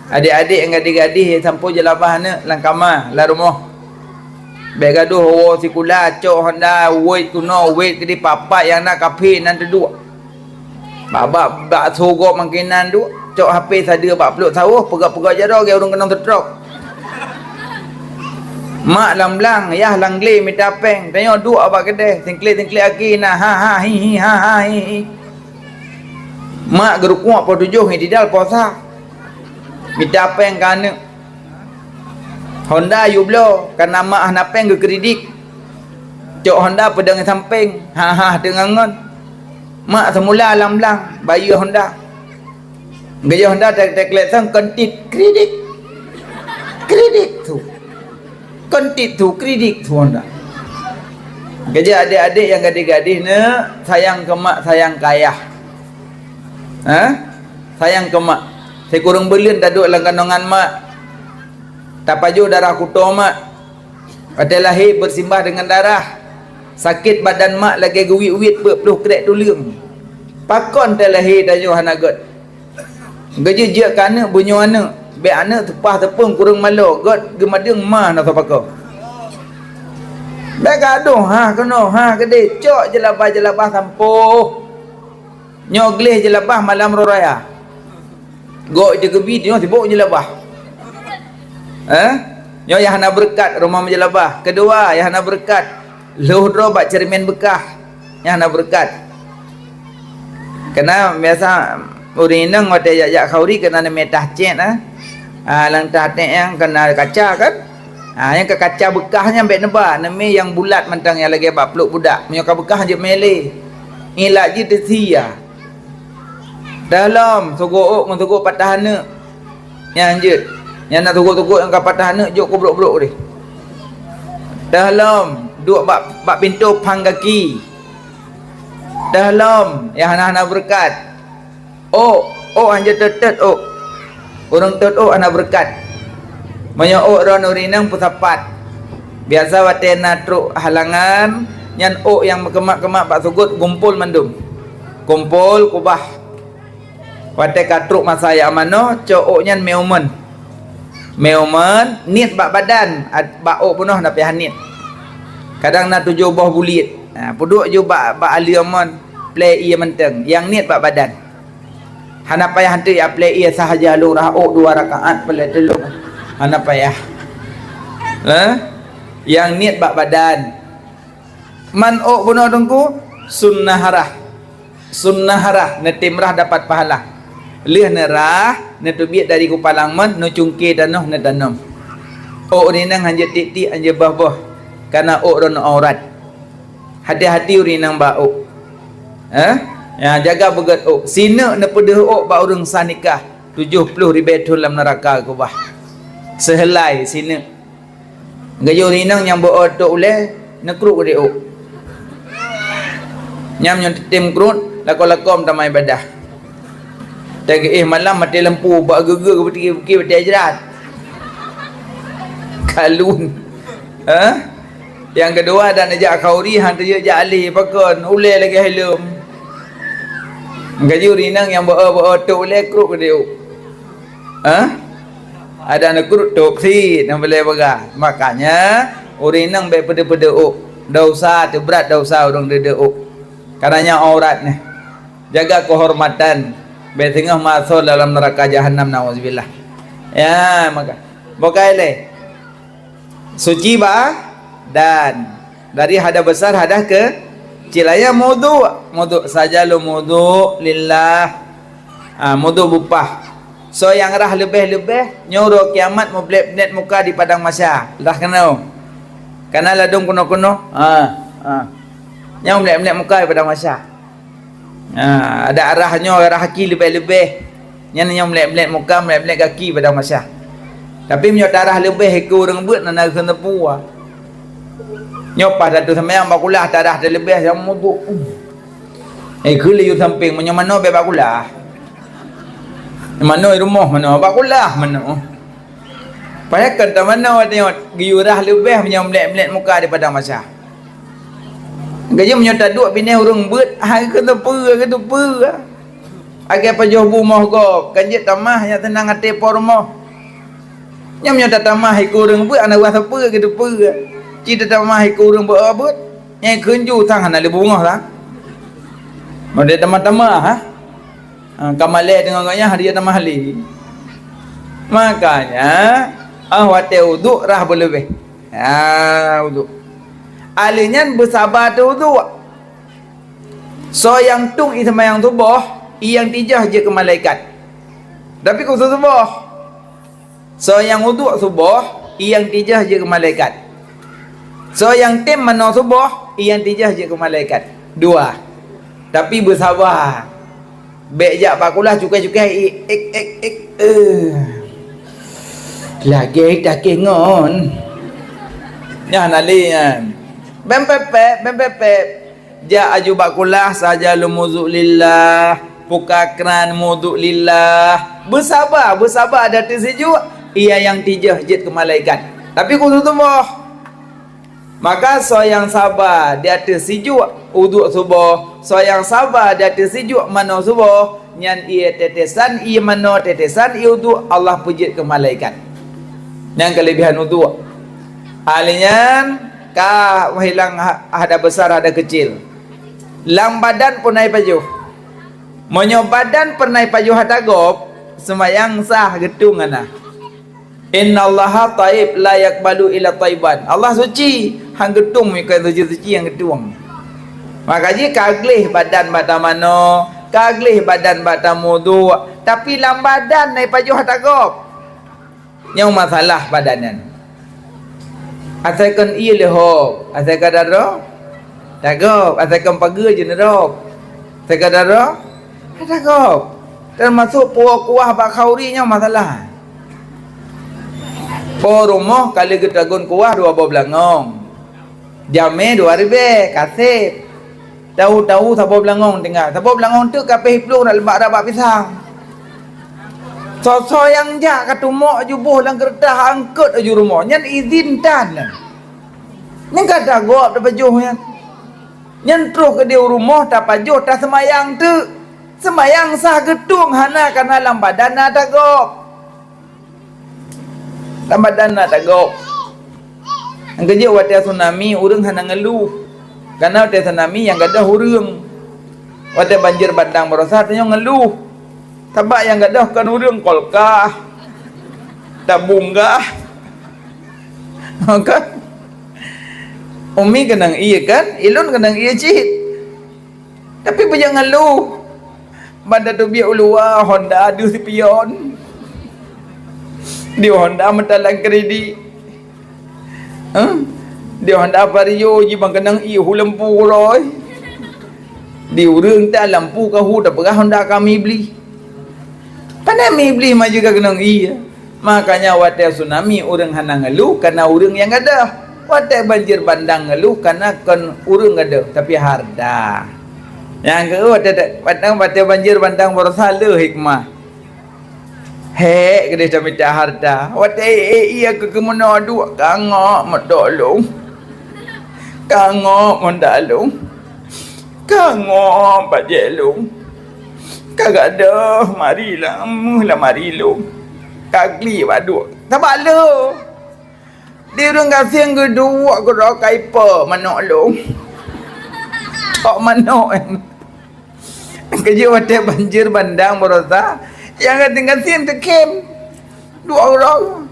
Adik-adik yang gadis-gadis sampo jelabah hana langkama la rumah. Begaduh ho sikula cok honda wait kuno wait kedi papa yang nak kapi nan duduk. Baba bak sogok mangkinan tu cok HP sadia bak peluk sawah pegak-pegak jaro ge urang kenang tetrok. Mak lamlang yah langle minta peng tanya duk abak kedai tingklik aki nah ha hi. Mak gerukuak po 7 ngidal puasa. Minta peng kana Honda you blow karena mak nak peng ge kredit. Cok Honda pedang samping ha dengangon. Mak semula lamlang bayi Honda. Gaya Honda tek sang kontit kredit tu. Kontit tu kredit tu Honda. Gaya adik-adik yang gadis-gadis ne sayang ke mak sayang ke ayah. Sayang ke mak. Saya kurang belian dah duduk dalam kandungan mak. Tak paju darah kutu mak. Pada lahir bersimbah dengan darah. Sakit badan mak lagi gewit-wit berpeluh krek tuliung. Pakon dah lahir dah yo hanagot. Gaji je kana bunyo anak. Be anak tepah tepung kurang malu. God gemadeng mah nak pakau. Be gaduh keno gede cok jelabah sampo. Nyogleh jelabah malam raya. Go je ke video sibuk jelabah. Nyo yang hana berkat rumah menjelabah. Kedua yang hana berkat luhur bak cermin bekah yang nak berkat. Kena biasa urinang wate jak khauri kena metah cek lang tah yang kena kaca kan. Yang ke kaca bekahnya ambek neba neme yang bulat mentang yang lagi bak peluk budak. Menyoka bekah je mele. Ilak je tersia. Dalam sogok ngan sogok patah anak. Yang anjut. Yang nak sogok-sogok yang patah anak jok kubruk-bruk dia. Dalam duk bak pintu pang kaki. Dalam yang hana berkat. Oh anjir tetet Urang tot oh anak berkat. Manya oh ron urinang pusapat. Biasa watena truk halangan nyan oh yang kemak-kemak pak sugut kumpul mandum. Kumpul kubah. Wate katruk masa ya mano co nyan meumen. Meumen nit bak badan bak oh punoh na pihan nit. Kadang na tujuh boh bulit. Puduk je bak aliamon play ia menteng. Yang nit bak badan. Hana payah hantu ya play ia sahaja lu rah oh 2 rakaat pala teluk. Hana payah. Yang nit bak badan. Man oh punoh tungku sunnah harah. Sunnah harah netimrah dapat pahala. Lih nerah netubit dari kupalang men no cungke tanoh ne tanam. Oh urinang hanje titik hanje bah-bah. Karena oh ron aurat. Hati-hati urinang bau. Ya jaga begat oh. Sina ne pedeh oh bau urang sah nikah 70 ribetul dalam neraka ku bah. Sehelai sina. Gayo urinang yang bau tok uleh nekruk de oh. Nyam yang tim krut lako-lakom tamai badah. Tagi malam mati lampu buat geger bukit-bukit bati ajrat. Kalun. Yang kedua dan ajak khauri hang tu je alih pakon ulai lagi helum. Gaji urinang yang bawa tok ulai kruk dia. Ada nak kruk tok si nang boleh bagah. Makanya urinang baik pada-pada dosa tu berat dosa orang dede Karenanya aurat ni. Jaga kehormatan. Betengah masuk dalam neraka jahanam nauzubillah. Ya, maka bokai suci dan dari hadas besar hadas ke cilaya mudu saja lu mudu lillah. Mudu bupah. So yang rah lebih-lebih nyuruh kiamat mau blek-blek muka di padang mahsyar. Dah kena. Kana ladung kuno-kuno. Yang blek-blek muka di padang mahsyar. Ada arahnya arah kaki lebih-lebih. Yang melek-melek muka, melek-melek kaki pada masa. Tapi menyot arah lebih ekor orang buat nak kena puas. Nyopah satu sampai yang bakulah tarah terlebih yang muduk. Kuli yu samping menyo mano be bakulah. Mano rumah mano bakulah mano. Payakan ta mano tengok giurah lebih menyo melek-melek muka daripada masa. Gaya menyota duk bini urung buat hari kena per. Agar pajuh rumah go, kanjit tamah yang tenang hati por rumah. Yang menyota tamah ikut urung buat anak rasa per gitu per. Cita tamah ikut urung buat. Yang kunju tang hana le bunga lah. Mode tamah-tamah kamale dengan ganya hari tamah li. Makanya wate uduk rah boleh. Uduk. Alinyan bersabar tu wudu. So yang tung sama yang tubuh, yang tijah je ke malaikat. Tapi kau subuh. So yang wudu subuh, yang tijah je ke malaikat. So yang tim mana subuh, yang tijah je ke malaikat. 2. Tapi bersabar. Bejak bakulah cukai-cukai lagi tak kengon. Ya nalian. Bempepep ja aju bakulah saja lu muzuk lillah pukakran muduk lillah bersabar ada tersejuk ia yang tijah jid ke malaikat tapi kudu tubuh maka so yang sabar dia tersejuk uduk subuh so yang sabar dia tersejuk mano subuh nyan ia tetesan ia mano tetesan ia uduk Allah pujit ke malaikat yang kelebihan uduk alinyan kah hilang ada besar ada kecil. Lang badan pun naik pajuh. Monyo badan pernah pajuh hatagop semayang sah gedung ana. Innallaha taib la yaqbalu illa taiban. Allah suci hang gedung mika suci yang gedung. Makanya kaglih badan bata mano, kaglih badan bata mudu, tapi lang badan naik pajuh hatagop. Yang masalah badanan. Asalkan ia lehok, asalkan darah, takop, asalkan pagi je nerok, asalkan darah, takop. Termasuk puak kuah bak khaurinya masalah. Po rumah kali getagun kuah 2 belangong, jame 2 ribe, kasih. Tahu-tahu sabo belangong tinggal, sabo belangong tu kapeh hiplu nak lembak rabak pisang. So yang jak kata mak jubuh lang kertas angkut aju rumah. Nyan izin tan. Ni kata gop dah pajuh yan. Nyan terus ke dia rumah tak pajuh tak semayang tu. Semayang sah gedung hana kana lam badan tak gop. Lam badan tak gop. Ang kerja waktu tsunami urang hana ngeluh. Karena waktu tsunami yang gadah urang. Waktu banjir bandang berasa tanya ngeluh. Tabak yang gadah kan urang kolkah. Tabunggah. Kan? Umi kenang iya kan? Ilun kenang iya cihit. Tapi jangan lu. Banda tu biar ulua Honda adu si pion. Dia Honda mentalang kredit. Dia Honda Vario jibang kenang iya hu lampu roy. Di urang tak lampu ka hu tak perah Honda kami beli. Pandai mi beli maju ka kenang iya. Makanya waktu tsunami urang hana ngeluh karena urang yang ada. Waktu banjir bandang ngeluh karena kan urang ada tapi harda. Yang kedua waktu banjir bandang bersala hikmah. Hek kena minta harta. Waktu iya ke mana dua kangok medolong. Kangok mendalung. Kangok pajelung. Kagak ada marilah marilu. Kagli baduk. Tabak lu. Dia orang kasih kedua ke kaipa manok lu. Kok manok kerja waktu banjir bandang berasa yang kasih tekem dua orang.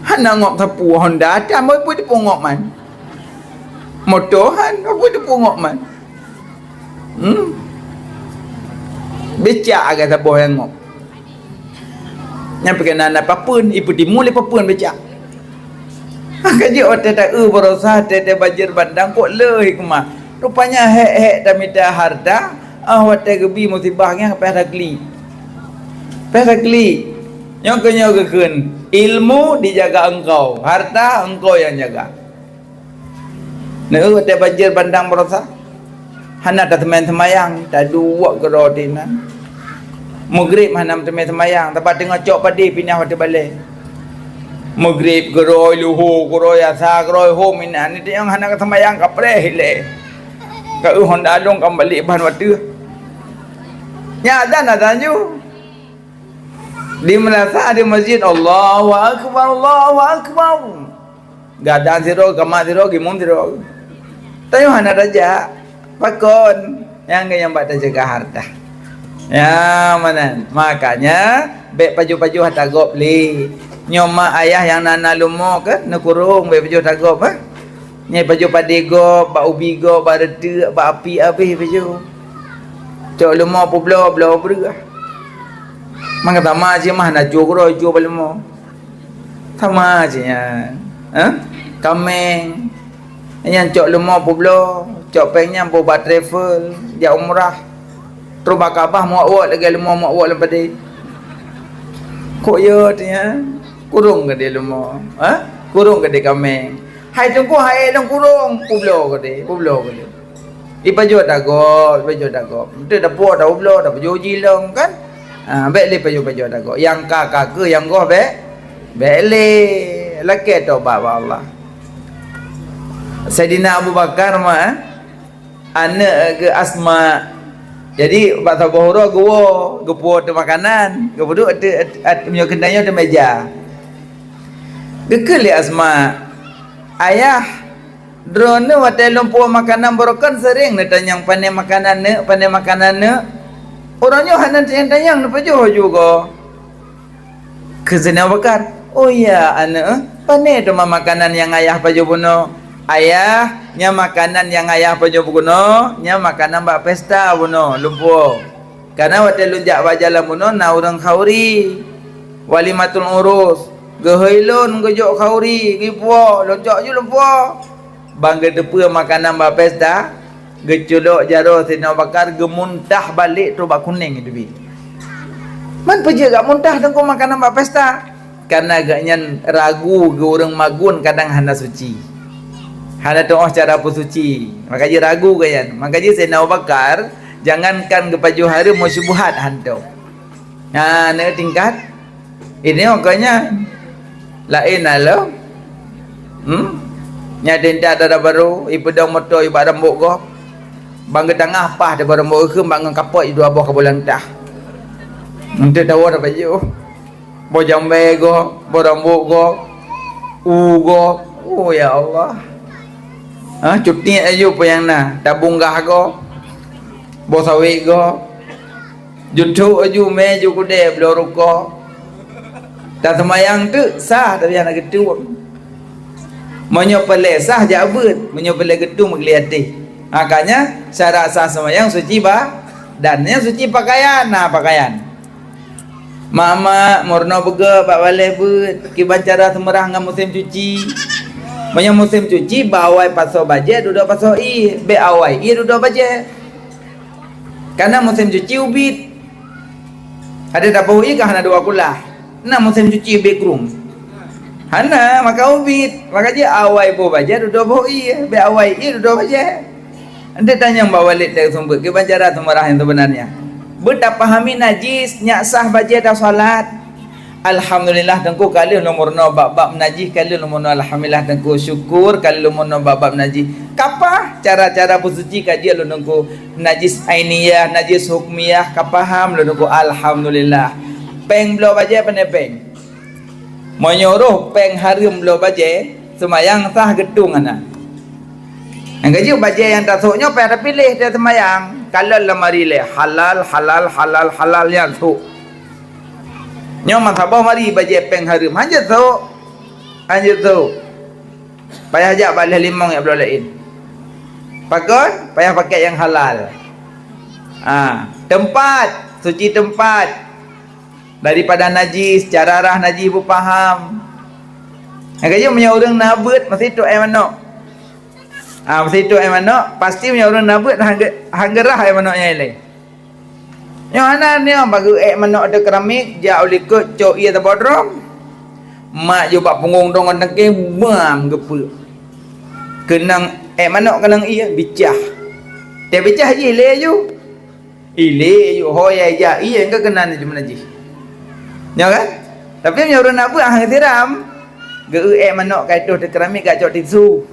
Hana ngok tapu Honda tak mau pun dipungok man. Motohan apa dipungok man. Becak agak sabuh yang ngok. Yang perkenaan apapun ibu dimulai apapun becak. Kerja waktu tak berusaha tete banjir bandang kok le hikmah. Rupanya hek tak minta harta. Waktu gebi musibahnya peragli. Peragli. Yang kenyakan ilmu dijaga engkau, harta engkau yang jaga. Nah, waktu banjir bandang berusaha. Hana tak teman semayang, tak dua kerodinan. Maghrib hana teman semayang, tempat tengah cok padi pindah waktu balik. Maghrib geroi luhu, geroi asa, geroi home ina ni yang hana semayang kapre hile. Kau Honda long kembali bahan waktu. Ya ada ju. Di Melasa di masjid Allahu Akbar, Allahu Akbar. Gadan zero, kamat zero, gimun zero. Tayo hana raja. Pakon yang baca jaga harta. Ya mana? Makanya bek paju-paju harta gop li. Nyoma ayah yang nana lumo ke nak kurung bek paju harta gop ah. Ni paju padi gop, ba ubi gop, ba rete, ba api habis paju. Cok lumo publo blo berah. Mangka tama je mah nak jogro jo balmo. Tama je ya. Kameng. Yang cok lumo publo cok pengnya buat travel dia umrah terus bakabah muak lagi lemah muak lepas dia kok ya dia kurung ke dia lemah kurung ke dia kameng hai tunggu hai dong kurung publo ke dia ipaju dago betul dah buat dah publo dah baju jilong kan baik le paju dago yang kakak ke yang go baik le laki tu bapa Allah Sayyidina Abu Bakar mah anak ke Asma. Jadi bak tabohro gua gepo tu makanan, gepo duk punya kendanya tu meja. Gekel Asma. Ayah drone waktu lumpuh makanan borokan sering nak tanyang pandai makanan ne. Orangnya hanan tanyang lepas juga. Kezina Bakar. Oh ya anak, pandai tu makanan yang ayah paju buno. Ayah nya makanan yang ayah paju buno, nya makanan bak pesta buno lumpuh. Karena waktu lunjak bajalan buno na orang khauri. Walimatul urus. Gehailun gejok khauri, gipo lonjak je lumpuh. Bangga depa makanan bak pesta, geculok jaro Sayyidina Bakar gemuntah balik tu bak kuning itu bi. Man peje gak muntah tengko makanan bak pesta. Karena agaknya ragu ke orang magun kadang hana suci. Hana doa cara apa suci. Makanya ragu kan. Makanya Sayyidina Abu Bakar jangankan ke paju hari mau syubhat hantu. Ni tingkat ini okanya lain alo. Nya denda ada baru ibu dong motor ibu rambut go. Bangga tengah pah da baru mo ke bangun kapot itu abah ke bulan tah. Nanti tahu ada baju. Bo jambe go, bo rambut go. Go. Oh ya Allah. Cuti ayo yang na tabung gah go. Bo sawit go. Jutu aju me ju kude bloruk go. Tak semayang tu sah tapi anak gedung. Menyopele sah jabut, menyopele gedung mengliati. Makanya syarat sah semayang suci dannya suci pakaian. Pakaian. Mama murno bega pak balik but kiban cara semerah dengan musim cuci. Banyak musim cuci bawai paso baje duduk paso be awai duduk baje. Karena musim cuci ubit. Ada dapur kah hana dua kulah. Nah musim cuci be krum. Hana maka ubit, maka dia awai bo baje duduk be awai duduk baje. Anda tanya mbak Walid dari sumber kiban cara semerah yang sebenarnya. Betapa pahami najis nyak sah baje dah solat. Alhamdulillah tengku kali nomor no bab najis kali nomor no alhamdulillah tengku syukur kali nomor no bab najis. Kapah cara-cara bersuci kaji lu tengku najis ainiyah, najis hukmiyah kapaham lu tengku alhamdulillah. Peng belo baje penepeng. Menyuruh peng harum belo baje semayang sah gedung ana. Yang gaji baje yang tasuknya payah pilih dia semayang. Kalau lemari le halal yang tu. Nyo masabah mari baje peng harum hanya tu. Payah ajak balik limong yang belum lain. Pakon payah pakai yang halal. Tempat suci tempat daripada najis, cara rah najis bu faham. Yang gaji punya orang nabut masih tu ai manok. Mesti tu ai manok pasti punya orang nabut hanggerah ai manoknya ile. Nyo ana ni bagi manok ada keramik ja ulikut cok ia tabodrom. Mak jo bak punggung dong tengking bam gepe. Kenang manok kenang ia bicah. Dia bicah je ile ju. Ile ju hoya ja ia engka kenan je menajis. Nyo kan? Tapi punya orang nabut hang tiram. Ge manok kai tu de keramik gak cok tisu.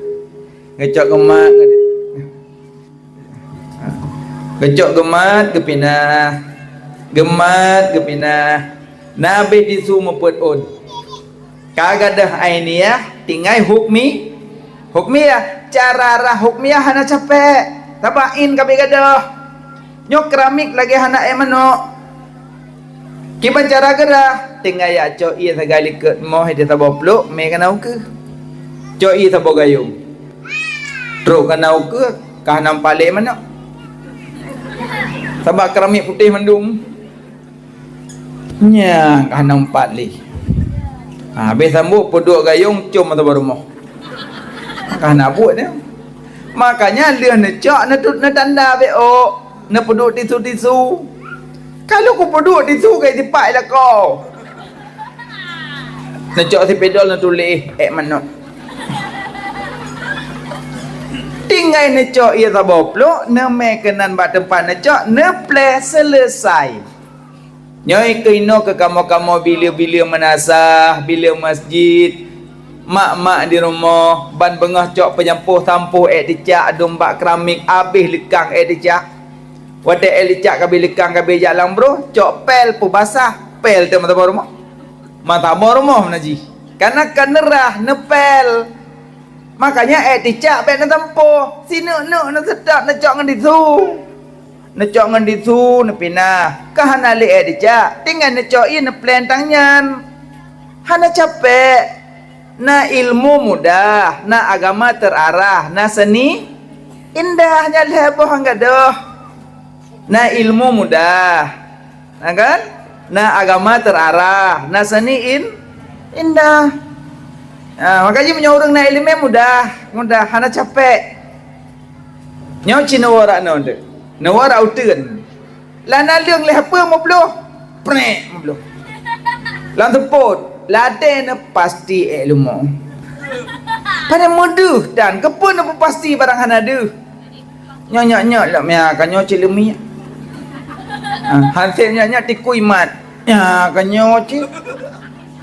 Ngecok gemat ngecok gemat kepinah nabi disu meput on kagadah ainiyah tinggai hukmiyah cara rah hukmiyah hana capek tabain kabe gadah nyok keramik lagi hana manok kiban cara gerah tinggai ya cok iya sagali ke moh dia tabo pluk me kanau ke cok iya tabo gayung teruk kanau ke kah nampale mana sabak keramik putih mendung nya kah nampak li habis sambut peduk gayung cum atau rumah kah nak buat dia makanya dia necak na tanda beo na peduk tisu kalau ku peduk tisu kai tipak lah kau necak si pedol na tulis manok tinggai necok ia taboplo neme kenan bak tempat necok neple selesai nyoi keino ke kamo-kamo bila-bila menasah bila masjid mak-mak di rumah ban bengah cok penyampuh tampuh dicak dombak keramik habis lekang dicak wadah dicak kabi lekang kabi jalan bro cok pel pu basah pel tu mata rumah menaji karena kanerah nepel. Makanya dicak baik nak tempuh. Sini nak sedap nak cok ngan disu. Nak cok ngan disu nak pinah. Kah hana li dicak. Tinggal nak cok nak plan tangan. Hana capek. Na ilmu mudah, na agama terarah, na seni indahnya leboh enggak doh. Na ilmu mudah. Kan? Na agama terarah, na seni indah. Makanya punya orang nak ilmu mudah hana capek nyaw cina warak nonde na warak uteun lana leung leh apa mo bloh prek mo bloh lan tepot lade na pasti ilmu pada mudah dan kepun apa pasti barang hana de nyak lah mia kanyo cilemi hasilnya tikui mat Ya kanyo cik.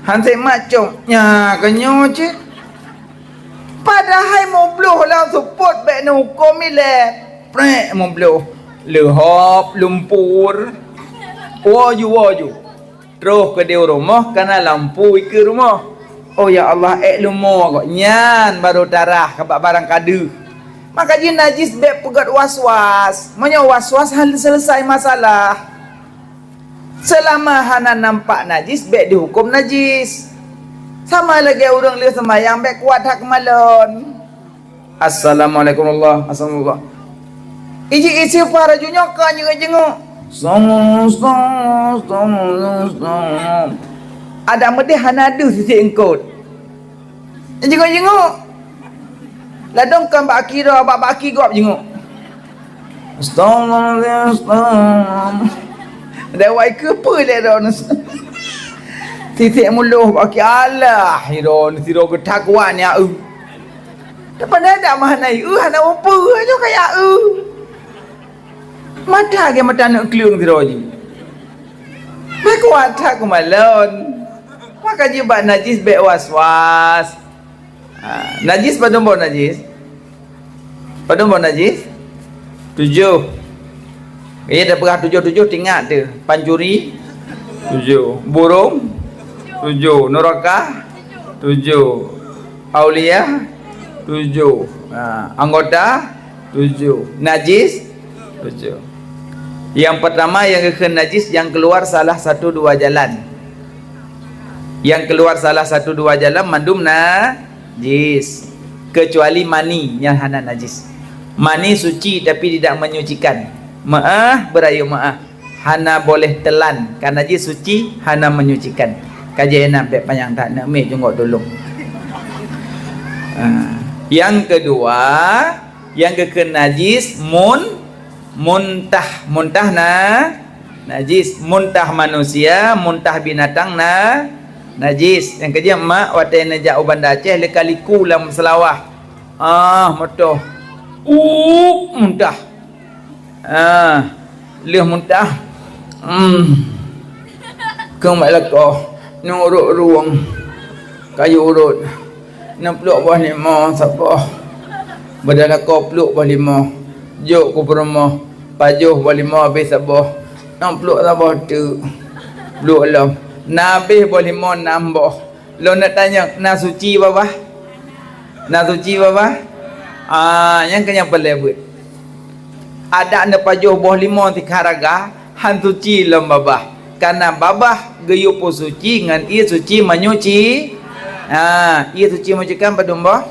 Hansik macam. Ya kanyo cik. Padahal mau bloh lah support baik nak hukum ni leh. Prek mau bloh. Lehap, lumpur. Waju. Terus ke dia rumah kena lampu ke rumah. Oh ya Allah, lumur kok. Nyan baru darah kabak barang kadu. Maka dia najis bek pegat was-was. Manya was-was hal selesai masalah. Selama hana nampak najis bek dihukum najis. Sama lagi orang lihat sembahyang bek kuat hak malon. Assalamualaikum Allah. Assalamualaikum. Iji para junyo kan jenguk. Song. Ada medih hanadu sisi engkau. Jenguk. Ladong kan bak kira bak gop jenguk. Astagfirullah. Dewai ke apa le don. Sisi muluh bak Allah hiron siro ketakwan ya. Depan ada mana hana apa aja kayak mata ke mata nak kliung tiroji. Bekuat tak kumalon. Maka jibat najis be was-was. Najis padum bon najis. Padum bon najis. 7. Dah perah 7 tinggal tu. Pancuri 7. Burung 7. Neraka 7. Aulia 7. Anggota 7. Najis 7. Yang pertama yang kena najis yang keluar salah 1-2 jalan. Yang keluar salah 1-2 jalan mandum najis. Kecuali mani yang hana najis. Mani suci tapi tidak menyucikan. Berayu hana boleh telan. Kan najis suci hana menyucikan. Kajian nampak panjang tak nak mai jengok tolong. Yang kedua yang kena najis muntah najis, muntah manusia, muntah binatang najis. Yang ketiga mak watai najak uban Aceh lekaliku lam selawah. Motoh. Muntah. Leh muntah. Kau mak lako nurut ruang kayu urut. Nak peluk bawah 5 siapa? Badala kau peluk bawah 5. Jok ku perumah pajuh boleh mau habis sabah nak peluk sabah tu peluk alam nabi boleh mau nambah lo nak tanya nak suci bapa yang kena boleh buat ada anda pajuh boleh mau di karaga han suci lam bapa karena bapa gayu po suci ngan ia suci menyuci ia suci menyucikan padumba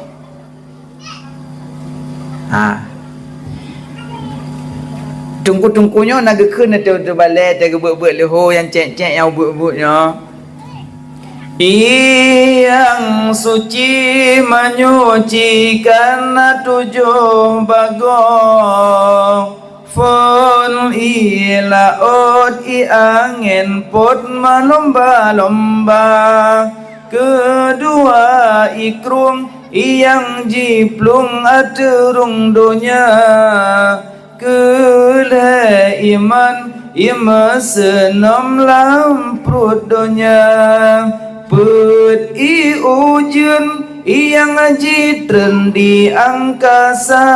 tungku-tungkunya nak kena tu balai tak buat leho yang cek yang buat-buatnya. Yang suci menyucikan 7 bagong. Fun ilaut angin pot melomba-lomba. Kedua ikrum yang jiplung aturung dunia. Kela iman ima senam lam perut dunia put i ujun yang jitren di angkasa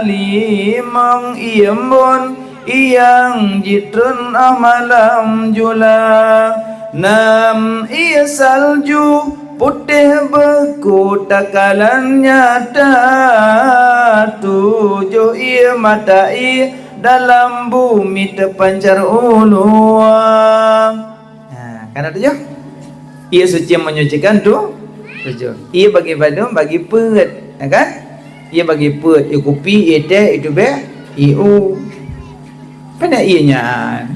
limang iambon yang jitren amalam jula 6 ia salju putih beku takalan nyata 7 ia matai dalam bumi terpancar uluang. Kan 7 ia suci menyucikan tu 7 ia bagi badum bagi pet kan ia bagi pet ia kopi ia teh itu be iu pada ianya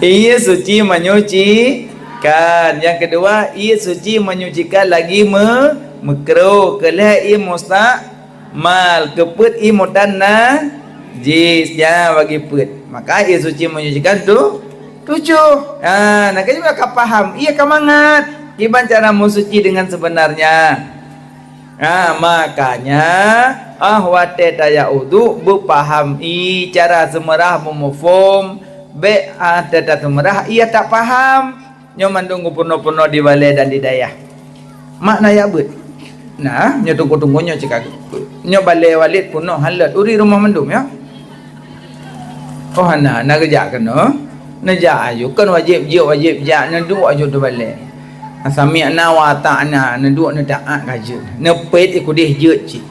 ia suci menyuci kan. Yang kedua ia suci menyucikan lagi makruh kelah ia musta'mal keput ia mutan najis ya bagi put maka ia suci menyucikan tu 7. Nak juga kau faham ia kamangat gimana cara mensuci dengan sebenarnya. Makanya wate taya udu berpaham cara semerah memufum be tata merah ia tak faham nyo mandung puno-puno di balai dan di dayah makna ya bet nah nyo tunggu-tunggu nyo cakap nyo balai walid puno halat uri rumah mandum ya oh na kerja kan no naja ayu kan wajib ja na duk ayu tu balai sami na wa ta'na na duk na taat kaje na pet ikut dia je cik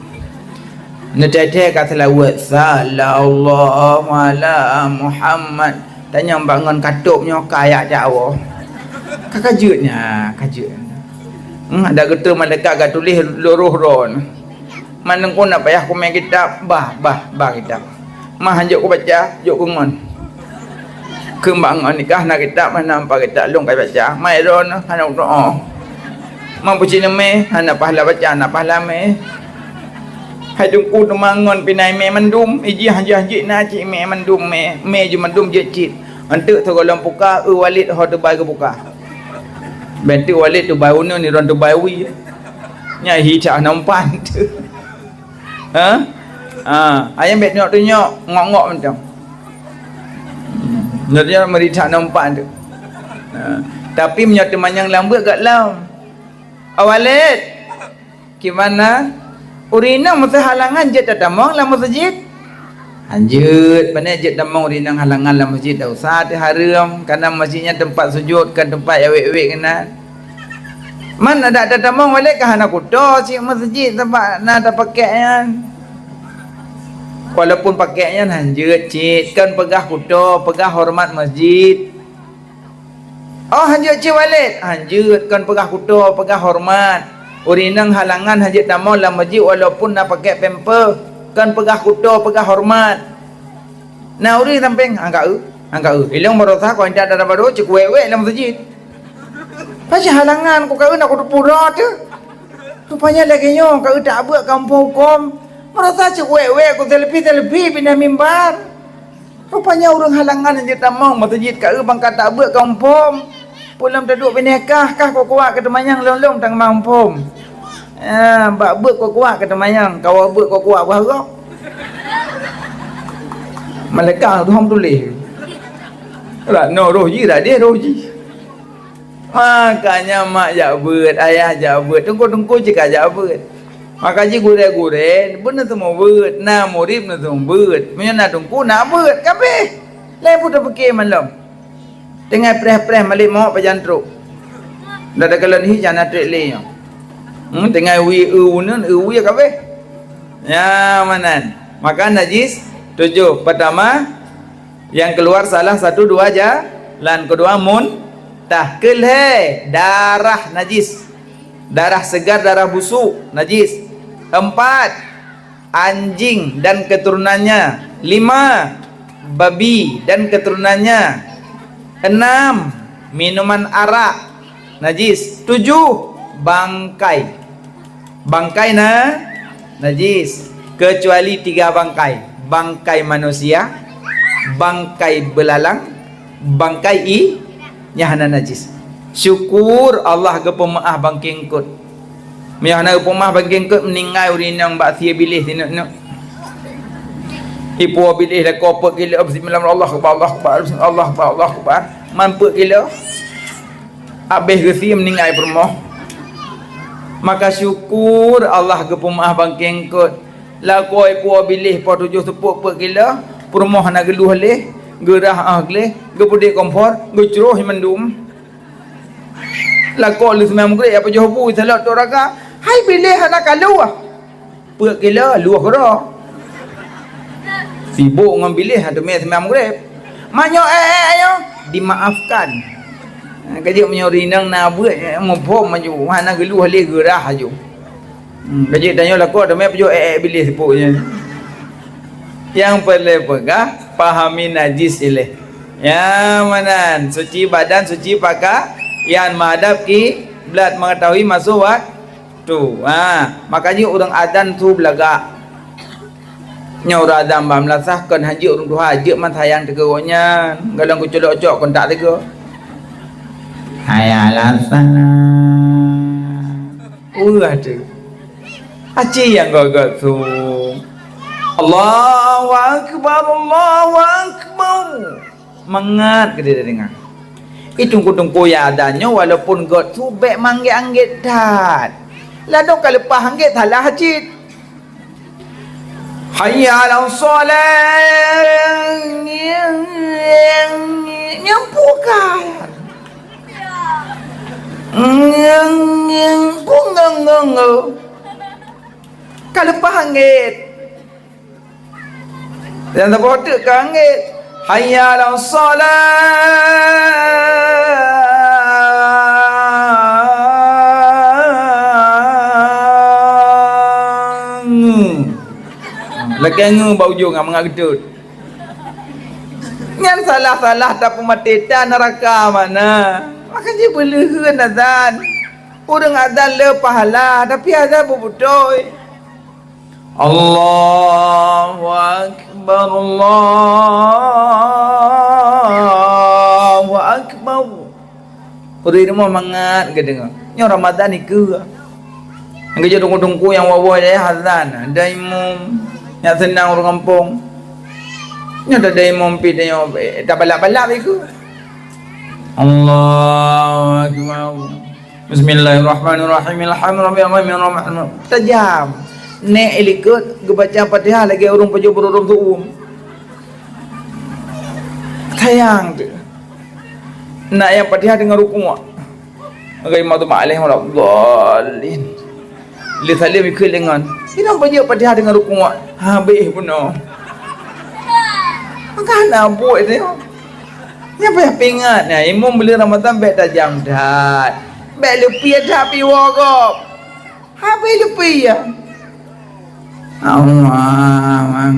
na tete kata lawat sallallahu ala Muhammad tanya bangun katupnya kaya Jawa kakajutnya kajut ada getu malaikat gat tulis luruh ron maneng ko nak payah ko main kitab bah kitab mah hanjuk ko baca juk ko ngon kembang nikah nak kitab mana nampak kitab long kai baca mai ron hana doa mampu cina me hana pahala baca nak pahala me hai tungku tu mangon pinai me mandum iji hanji na cik me mandum me ju mandum je cik antuk tu golong puka walid ho tu bai ke puka bentuk walid tu bai uno ni ron tu bai wi nya hi cha nampan tu ha ayam bet nyok tu nyok ngok-ngok macam dia meri cha nampan tu tapi menyatu manyang lambat kat lam walid gimana urina masa halangan je tak damang dalam masjid anjut pandai je damang urina halangan dalam masjid dah usah di haram kerana masjidnya tempat sujud kan tempat awek-awek kena man ada damang balik ke hana kudo si masjid tempat nak ada pakaian walaupun pakaiannya anjut cik kan pegah kudo pegah hormat masjid oh anjut cik balik anjut kan pegah kudo pegah hormat urinang halangan hajat tamu dalam masjid walaupun nak pakai pamper kan pegah kudo pegah hormat nah uri samping angka ilang merosah kau tidak ada baru cik wewe dalam masjid pasal halangan kau kau nak kudu pura tu rupanya lagi nyo kau tak buat kampung hukum merosah cik wewe kau selfie pindah mimbar rupanya orang halangan hajat tamu masjid kau bangkat tak buat kampung pulang duduk binekah kah kau kuat ke temayang long tang mampum bak buat kau kuat ke temayang kau buat kau kuat berharap malaikat tu hang tulis no roji dah dia roji makanya mak jabut ayah jabut tunggu jika jabut makanya gure benar semua buat na murid na semua buat punya na tunggu nak buat kabeh lain pun tak fikir malam dengan preh malik mau pajan truk dah ada kalau ni jangan trek le dengan wi kabeh ya manan maka najis 7 pertama yang keluar salah 1 2 jalan kedua muntahkil darah najis darah segar darah busuk najis 4 anjing dan keturunannya 5 babi dan keturunannya 6 minuman arak najis 7 bangkai najis kecuali 3 bangkai manusia bangkai belalang bangkai nyahana najis syukur Allah ke pemaaf bangkingkut nyahana ke pemaaf bangkingkut meninggal urinang bak sia bilih tinuk ipu bilih dah kopek gila bismillah Allah akbar mampu gila habis gesi meninggal permoh maka syukur Allah ke pemaaf bangkingkut la koi pu bilih po 7 sepuk pe gila permoh nak geluh leh gerah leh gepudik kompor gecroh mendum la ko lu semam gre apa jobu salat tu raga hai bilih nak kalu pe gila luah gera sibuk dengan bilih ada mes semam grab manyo ayo dimaafkan kajik punya rinang na buat mempom maju hana geluh le gerah aju kajik tanya lah kau ada mes pejo bilih sipuknya yang perlu pegah pahami najis ileh ya manan suci badan suci pakaian yang madhab ki belat mengetahui masuk waktu makanya orang adan tu belagak nyau radam bam lasahkan haji orang tu haji man sayang tegeronya galang ku colok-colok kon tak tega hayalasana tu aci yang gagak tu Allahu akbar Mengat ke dia dengar. Itu tungku ya adanya walaupun god tu baik manggit-anggit dah. Ladong kalau lepas anggit talah hajit. Hayya 'ala shalah. Nyampukan. Kalau lepas anggit. Dan tak boleh ke anggit. Hayya 'ala shalah. Lekengu bau ujung mengat gedut. Ngan salah-salah tak pemati dan neraka mana. Makanya belehan azan. Orang azan le pahala tapi azan berbutoy. Allahu akbar, Allahu akbar. Puri dia mau mangat ke dengar. Ni Ramadan ni ke. Yang kerja tunggu-tunggu yang wawa dia azan. Ada imam yang senang orang kampung. Ni ada imam pi dia tak balak-balak ke. Allahu akbar. Bismillahirrahmanirrahim. Alhamdulillah. Tajam. Nek ikut kebaca Fatihah lagi orang paju berurum tu tayang tu. Nak yang Fatihah dengan rukuk. Agai matu ma'alih waladdallin. Li salim ikut dengan. Sino paju Fatihah dengan rukuk. Habis pun no. Kan nak buat dia. Ni apa yang pengat ni? Imam beli Ramadan baik tajam dah. Baik lepi dah pi wagop. Habis lepi ya. Allah.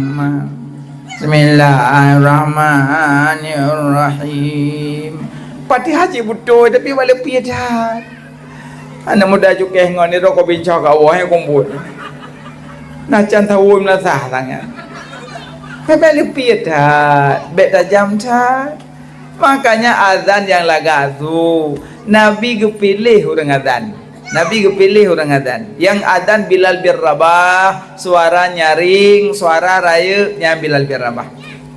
Bismillahirrahmanirrahim. Fatihah je betul tapi balik pi dah. Ana muda juga ngon ni rokok bincang kat awak yang kumpul. Nak can tahu menasah sangat. Balik pi dah. Bet tajam dah. Makanya azan yang lagazu. Nabi kepilih orang azan. Nabi kepilih orang azan. Yang azan Bilal bin Rabah, suara nyaring, suara raya yang Bilal bin Rabah.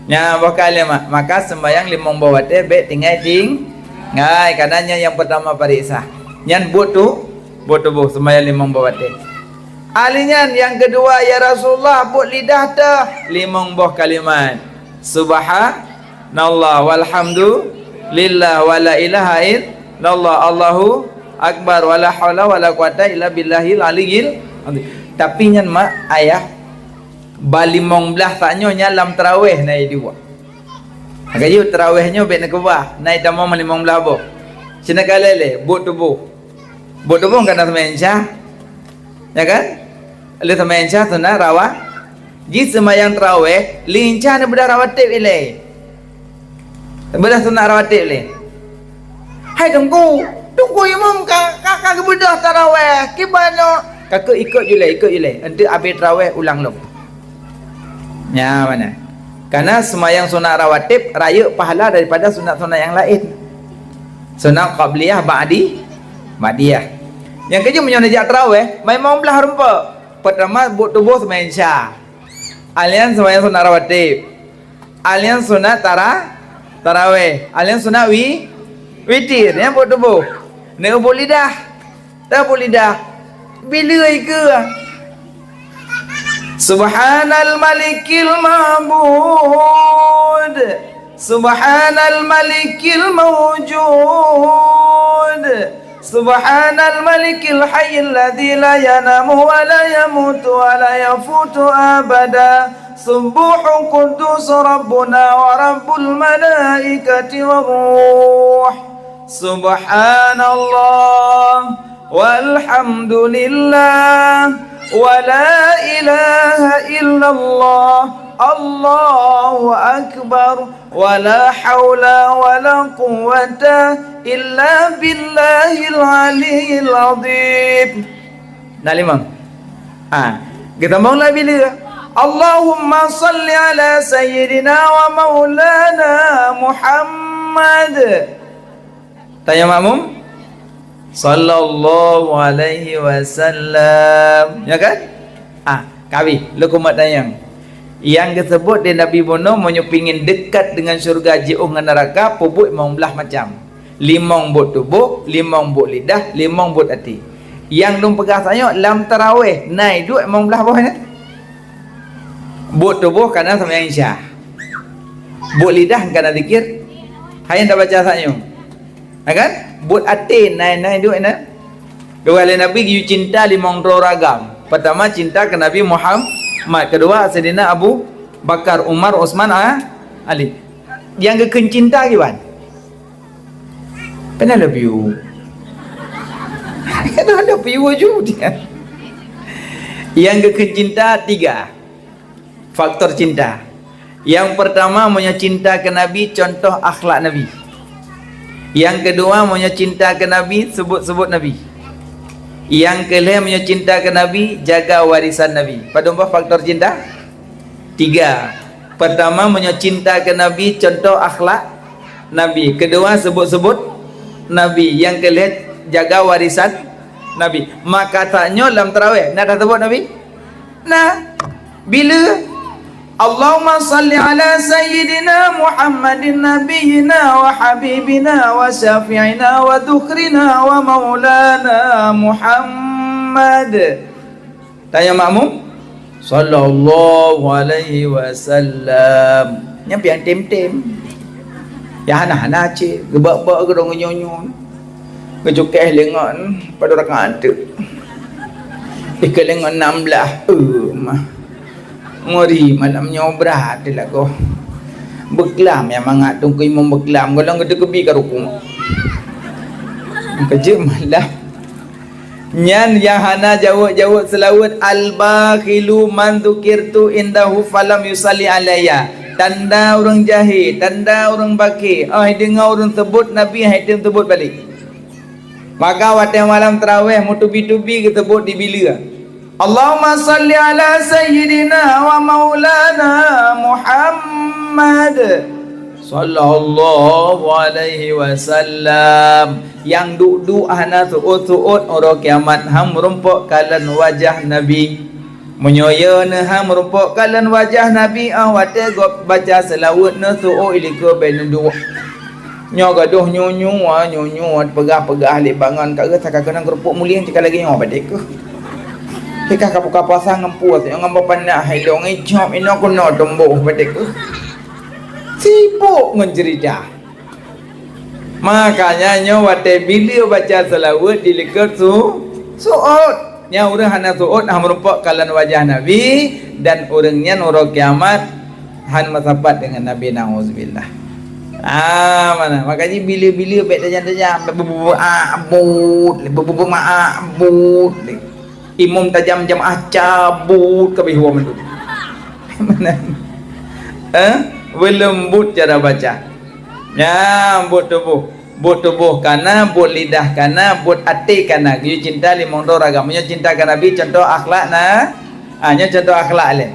Nya bakal maka sembahyang limong bawate be tinggal ding. Ngai kanannya yang pertama parisa. Nyan buat tubuh sembahyang limong bawate. Alinya yang kedua ya Rasulullah buat lidah teh limong bawah kalimat. Subhanallah walhamdulillah wala ilaha illallah Allahu akbar wala haula wala quwata illa billahil aliyil azim. Tapi nyan mak ayah balimong belah taknya nyalam tarawih naik dua. Agak tarawihnya bet nak kebah naik tamam limong belah boh. Cina kalele buat tubuh kan semensah. Ya kan? Le semensah sunah rawah. Ji semayang tarawih lincah ni bedah rawatib ile. Bedah sunah rawatib ile. Hai tunggu imam kakak kebudah tarawih gimana kakak ikut jule nanti habis tarawih ulang lom ya mana karena semayang sunat rawatib raya pahala daripada sunat-sunat yang lain sunat qabliyah ba'diyah yang kerja menyonajak tarawih memang belah rumpa pertama buat tubuh semayang syah alian semayang sunat rawatib alian sunat tarawih alian sunat witir ya buat tubuh. Nak boleh dah. Tak boleh dah. Bila ke? Subhanal malikil ma'bud. Subhanal malikil mawjud. Subhanal malikil hayyil ladzi la yanamu wa la yamutu wa la yafutu abada. Subuhu quddus rabbuna wa rabbul malaikati wa ruh. Subhanallah walhamdulillah wa la ilaha illallah Allahu akbar wa la hawla wa la quwwata illa billahil aliyil azim. Nah limang. Kita mau lah bila Allahumma salli ala sayyidina wa maulana Muhammad. Tanya makmum sallallahu alaihi wasallam ya kan? Kawi lu kumat tayang Yang disebut dia Nabi bunuh monyo pingin dekat dengan syurga jiung dengan neraka pubut mong belah macam. Limong but tubuh, limong but lidah, limong but hati. Yang dong pegah saya lam tarawih naik duk mong belah bawah ni. But tubuh kerana sembahyang Isya. But lidah kerana zikir. Hayang dah baca saya. Kan? But hati naik duk ni. Dua kali Nabi you cinta limong ragam. Pertama cinta ke Nabi Muhammad, kedua Sayyidina Abu Bakar, Umar, Osman, Ali. Yang kekencinta gimana? Pernah love you. Kena love you juga. Yang kekencinta 3 faktor cinta. Yang pertama punya cinta ke Nabi, contoh akhlak Nabi. Yang kedua punya cinta ke Nabi, sebut-sebut Nabi. Yang kelima punya cinta ke Nabi, jaga warisan Nabi. Pada faktor cinta 3. Pertama punya cinta ke Nabi, contoh akhlak Nabi. Kedua sebut-sebut Nabi. Yang kelima jaga warisan Nabi. Maka tanya dalam tarawih nak sebut Nabi? Nah, bila Allahumma salli ala sayyidina Muhammadin nabiyina wa habibina wa syafi'ina wa dhukrina wa maulana Muhammad. Tanya makmum, sallallahu alaihi wasallam. Nyampi yang tem-tem. Ya hana-hana cik, gebak-bak ke dong nyonyon. Kejukeh lengan pada rakaat tu. Ikelengan 16. Mah. Ngori malamnya berat dia lah kau. Beklam yang mangat tunggu imam beklam. Kalau ngede kebi ke rukun. Kerja malam. Nyan yang hana jawab selawat al-bakhilu man dzukirtu indahu falam yusalli alayya. Tanda orang jahil, tanda orang baki. Dengar orang sebut Nabi, dia sebut balik. Maka waktu malam tarawih mutubi-tubi kita sebut di bila. Allahumma salli ala sayyidina wa maulana Muhammad sallallahu alaihi wasallam. Yang duk-duk hana suut-suut orang kiamat ham merumpuk kalan wajah Nabi. Menyoya ne ham merumpuk kalan wajah Nabi. Wate gop baca selawat ne suut ilika beneduh. Nyo gaduh nyonyo pegah-pegah lik bangan kat ke kena kerupuk mulia cakap lagi nyo badek ke. Hikah kapu-kapu asang ngempu yang ngamba panak haidong ijop ino kena tumbuh badek ke. Sibuk ngencerita. Makanya nyo wate bila baca selawat dilikut suut. Nya urang hana suut ham merupak kalan wajah Nabi dan urangnya nurul kiamat han masapat dengan Nabi nauzubillah. Mana makanya bila-bila baik tajam-tajam berbubuk ma'abud imam tajam jamaah cabut ke bihua mendu. Mana berlembut cara baca. Ya, but tubuh kana, but lidah kana, but hati kana. Dia cinta limong do ragamnya cinta kana Nabi, contoh akhlak hanya contoh akhlak le.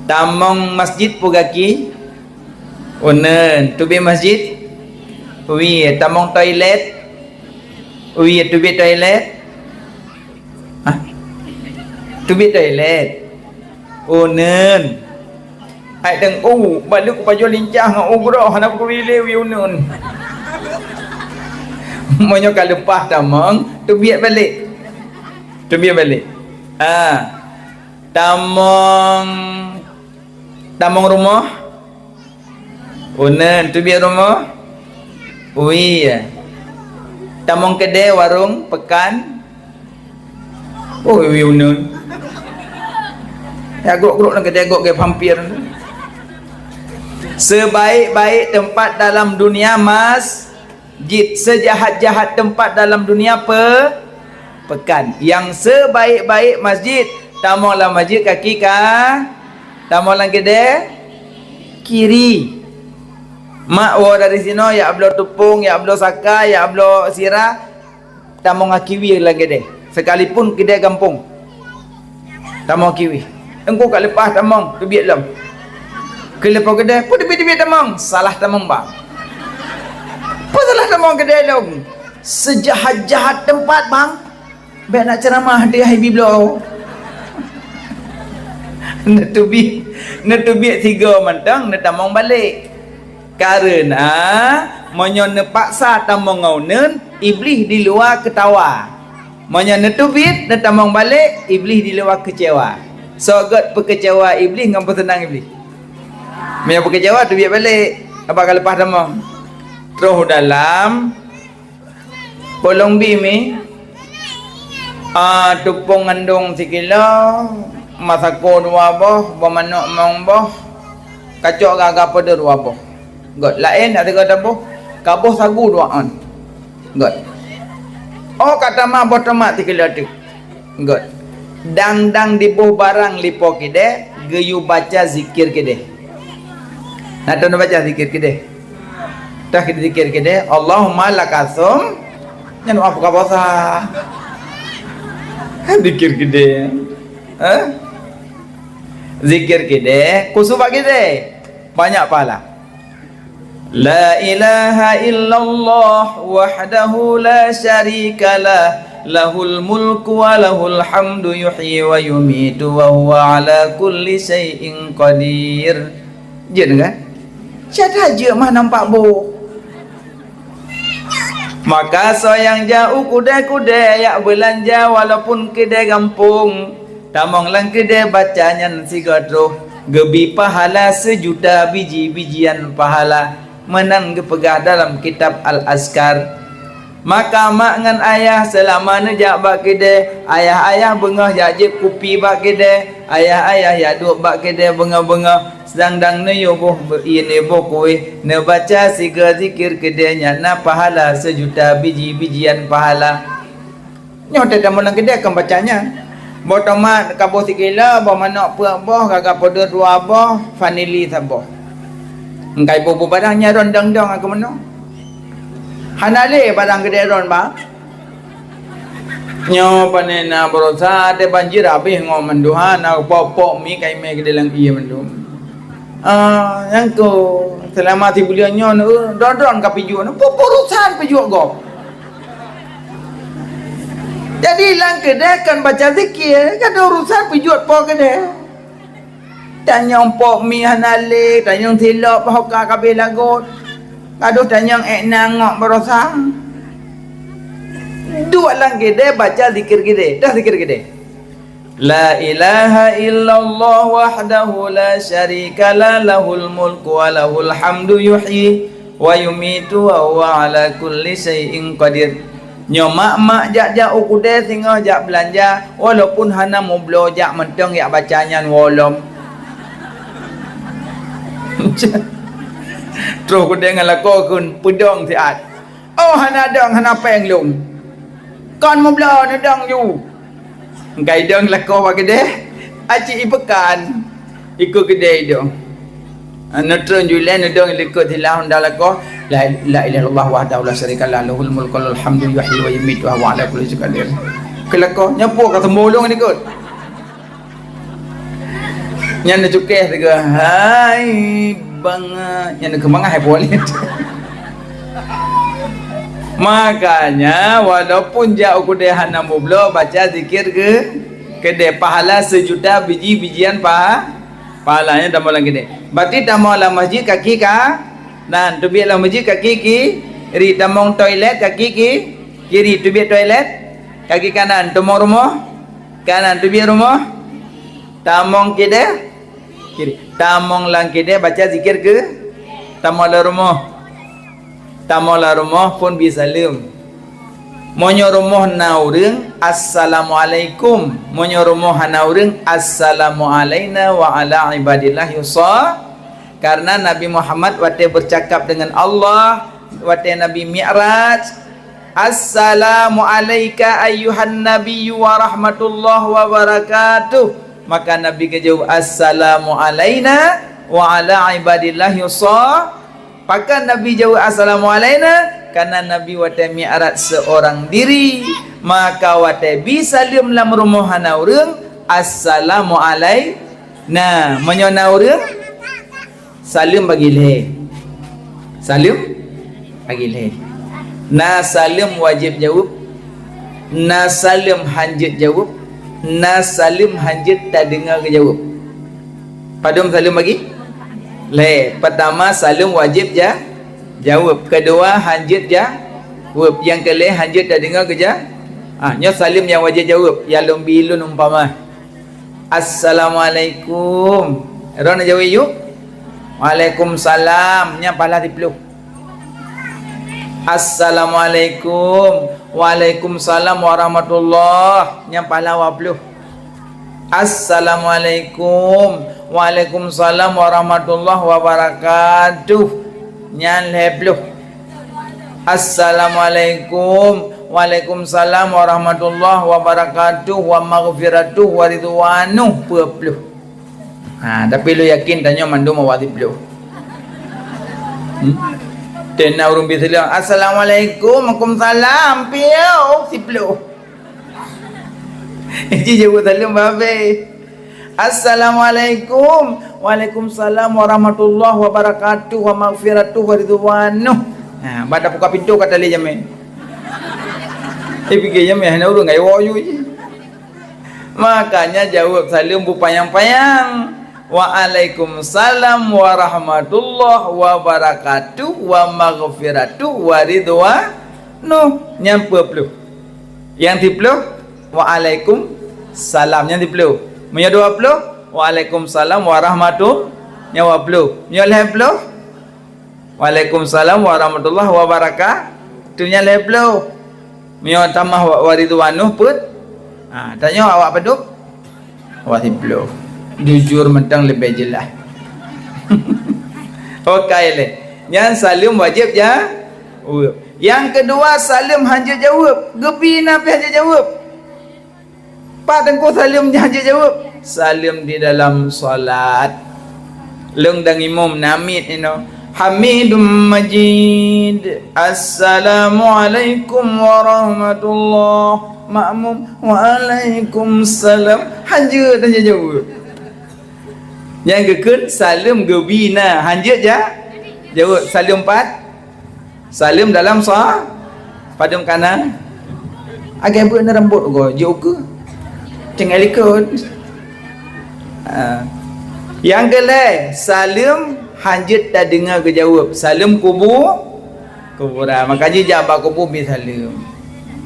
Tamong masjid pugaki onen tubi masjid tamong toilet tubi toilet tubi toilet onen ai deng balik baju lincah ngau gro hana ku wile wi onen monyo ka lepas tamong tubi balik tamong rumah unen tu biar rumah tamong kedai warung pekan unen ya gok-gok nak kedai gok ke hampir. Sebaik-baik tempat dalam dunia masjid, sejahat-jahat tempat dalam dunia pekan. Yang sebaik-baik masjid, tamonglah masjid kaki tamonglah kedai kiri. Mak dari sini ya ablo tupung, ya ablo saka, ya ablo sirah, tamong kiwi lagi deh. Sekalipun kedai kampung, tamong kiwi. Engkau kat lepas tamong, tu biar lam. Kelepas kedai, pun dia tamong, salah tamong bang. Apa salah tamong kedai lam? Sejahat-jahat tempat bang. Baik nak ceramah dia Habib blow. Netubik tiga mentang netamong balik. Karena monyo nepaksa tamong ngaunen, iblis di luar ketawa. Monyo netubit netamong balik, iblis di luar kecewa. So god pekecewa iblis ngam tenang iblis. Monyo pekecewa tubik balik. Apa kalau lepas tamong? Terus dalam bolong bimi tupung ngandung sikilo masako dua boh bermanuk mong boh kacok gaga pada dua boh god lain ada kata boh kaboh sagu duaan god kata mah boh tomat sikilo tu god dang di boh barang lipo kide geyu baca zikir kide nak tahu baca zikir kide dah kita zikir kide Allahumma lakasum yang apa kabasa zikir gede zikir gede kusubak gede banyak pahala. La ilaha illallah wahdahu la syarika lah lahul mulku wa lahul hamdu yuhyi wa yumitu wa huwa ala kulli syai'in qadir. Je kan? Siapa aja mah nampak bu. Maka sayang jauh kuda-kuda yak belanja walaupun kedai kampung. Tamong lang kedai bacanya si gadroh. Gebi pahala 1.000.000 biji-bijian pahala. Menang gepegah dalam kitab Al-Azkar. Maka mak ngan ayah selama nejak bak kedai. Ayah-ayah bengah jak kupi bak kedai. Ayah-ayah yak duk bak kedai bengah-bengah. Sedang ne yo boh ini boh kowe ne baca siga zikir kedenya na pahala 1.000.000 biji-bijian pahala. Nyote dalam kedai akan bacanya. Boh tomat kaboh sikila, boh manok puak boh, gagak podo dua boh, vanili saboh. Engkai bobo barangnya ron dong aku meno. Hanale barang kedai ron ba. Nyo panena berosa te banjir habis ngom menduhan aku popok mi kai me kedai lang iya mendu. Yang tu selama 3 bulan nyo don ka piju no urusan piju go. Jadi lang kedai kan baca zikir kan urusan piju po kedai. Tanyong pok mi hanale, tanyong silap hoka kabeh lagot. Aduh tanyong nangok berosa. Dua lang kedai baca zikir kedai. Dah zikir kedai. La ilaha illallah wahdahu la syarika la lahul mulku wa lahul hamdu yuhyi wa yumitu wa huwa ala kulli syai'in qadir. Nyo mak jak ukude singa jak belanja walaupun hana mublo jak menteng jak bacanya wolom. Terus kude ngalako kun pudong siat. Hana dong hana penglung. Kon mublo na dong you. Ngai dong lako wa gede aci ibekan ikut gede dong anatron julen dong ikut hilah unda lako la ilaha illallah wahdahu la syarika lah lahul mulku wal hamdu yuhyi wa yumiitu wa huwa ala kulli syai'in qadir kelako nyapo kata molong ikut nyan cukeh juga hai bang nyan kemangah hai boleh. Makanya walaupun jauh kudai hana mublo baca zikir ke de pahala 1.000.000 biji-bijian pahalanya dalam lagi de. Berarti tamu la masjid kaki ka dan tu biarlah masjid kaki kiri tamong toilet kaki kiri tu biar toilet kaki kanan tamong rumah kanan tu biar rumah tamong kide kiri tamong lang kide baca zikir ke tamong la rumah. Tamola rumah pun bisa lim. Monyo rumah naureng assalamualaikum. Monyo rumah naureng assalamu alaina wa ala ibadillah yusa. Karena Nabi Muhammad wate bercakap dengan Allah, wate Nabi Mi'raj. Assalamu alayka ayyuhan nabiyyu wa rahmatullah wa barakatuh. Maka Nabi kejawab assalamu alaina wa ala ibadillah yusa. Pakan Nabi jawab assalamu alaina karena Nabi wate mi'raj seorang diri maka wate bisa lim lam rumah naureng assalamu alaina menyo naureng salim bagi le salim bagi le na salim wajib jawab na salim hanjit jawab na salim hanjit tak dengar ke jawab Padum salam bagi? Le, pertama salam wajib jawab. Kedua hanjit jawab. Yang kelih hanjit dah dengar kerja. Nya salam yang wajib jawab. Ya lumbilun umpama. Assalamualaikum. Ron jawab yuk. Waalaikumsalam. Nya pala dipeluk. Assalamualaikum. Waalaikumsalam warahmatullah. Nya pala wapeluk. Assalamualaikum. Waalaikumsalam warahmatullahi wabarakatuh. Nyan lepluh. Assalamualaikum. Waalaikumsalam warahmatullahi wabarakatuh wa maghfiratuh wa ridwanuh pepluh. Tapi lu yakin tanya mandu mau dipluh. Tena urung bisila. Assalamualaikum. Waalaikumsalam. Piau sipluh. Ini jawab salam babe. Assalamualaikum. Waalaikumsalam warahmatullahi wabarakatuh wa maghfiratuh wa ridwanuh. Pada buka pintu kata dia jamin. Fikir jamin hanya urang ngai woyu je. Makanya jawab salam bupayang-payang. Waalaikumsalam warahmatullahi wabarakatuh wa maghfiratuh wa ridwanuh. Nyampe peluk. Yang dipeluk Waalaikumsalam yang dipeluk. Punya 20 Waalaikumsalam warahmatullahi wabarakatuh. Punya 10 Waalaikumsalam warahmatullahi wabarakatuh. Nya 10. Punya tambah waridwanuh put. Tanya awak peduk. Awak dipeluk. Jujur mentang lebih jelas. Okey le. Yang salam wajib yang kedua salam hanya jawab. Gebi nabi hanya jawab. Pak tengku salam hanya jawab. Salam di dalam solat. Leng dan imam namid Hamidum Majid. Assalamualaikum warahmatullahi. Makmum Waalaikumsalam. Hanya jawab. Yang kekun salam gebina. Hanya jawab. Salam 4. Salam dalam solat. Padam kanan. Agak buat rambut kau. Jauh jangan ikut. Yang kelih salam hanjit tak dengar ke jawab. Salam kuburan. Makanya jawab kubur bi salam.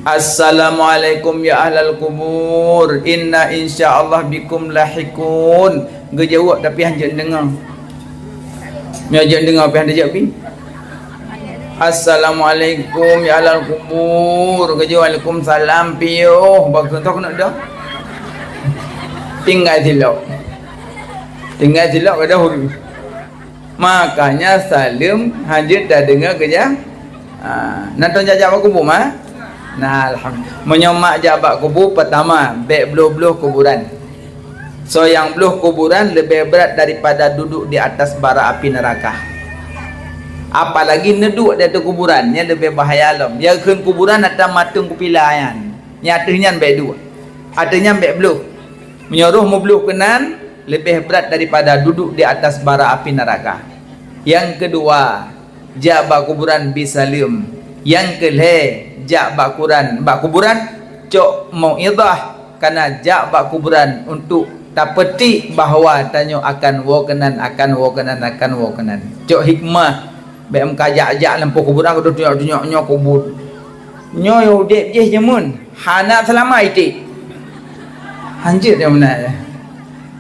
Assalamualaikum ya ahlal kubur. Inna insyaallah bikum lahikun. Ke jawab tapi hanjit dengar. Hanjit dengar tapi hanjit jawab. Assalamualaikum ya ahlal kubur. Ke jawab waalaikumsalam piyo. Bagus tu kena dah. Tinggal silap ke dahulu. Makanya salim hanjit dah dengar kerja. Nonton jajak kubur mah. Nah alhamdulillah. Menyomak jabat kubur pertama baik beluh-beluh kuburan. So yang beluh kuburan lebih berat daripada duduk di atas bara api neraka. Apalagi neduk di atas kuburan, nya lebih bahaya lam. Dia keun kuburan atas matung kupilayan. Nyatanya baik dua. Adanya baik beluh. Menyuruh mubluh kenan lebih berat daripada duduk di atas bara api neraka. Yang kedua, jabak kuburan bisalim. Yang kelih, jabak kuburan cok mau'idah karena jabak kuburan untuk tak peti bahawa tanya akan wokenan. Cok hikmah BM kajak-jak lampu kuburan aku tunjuk-tunjuk kubur. Nyo yo dek je jamun. Hana selama itu. Hanjit dia mana?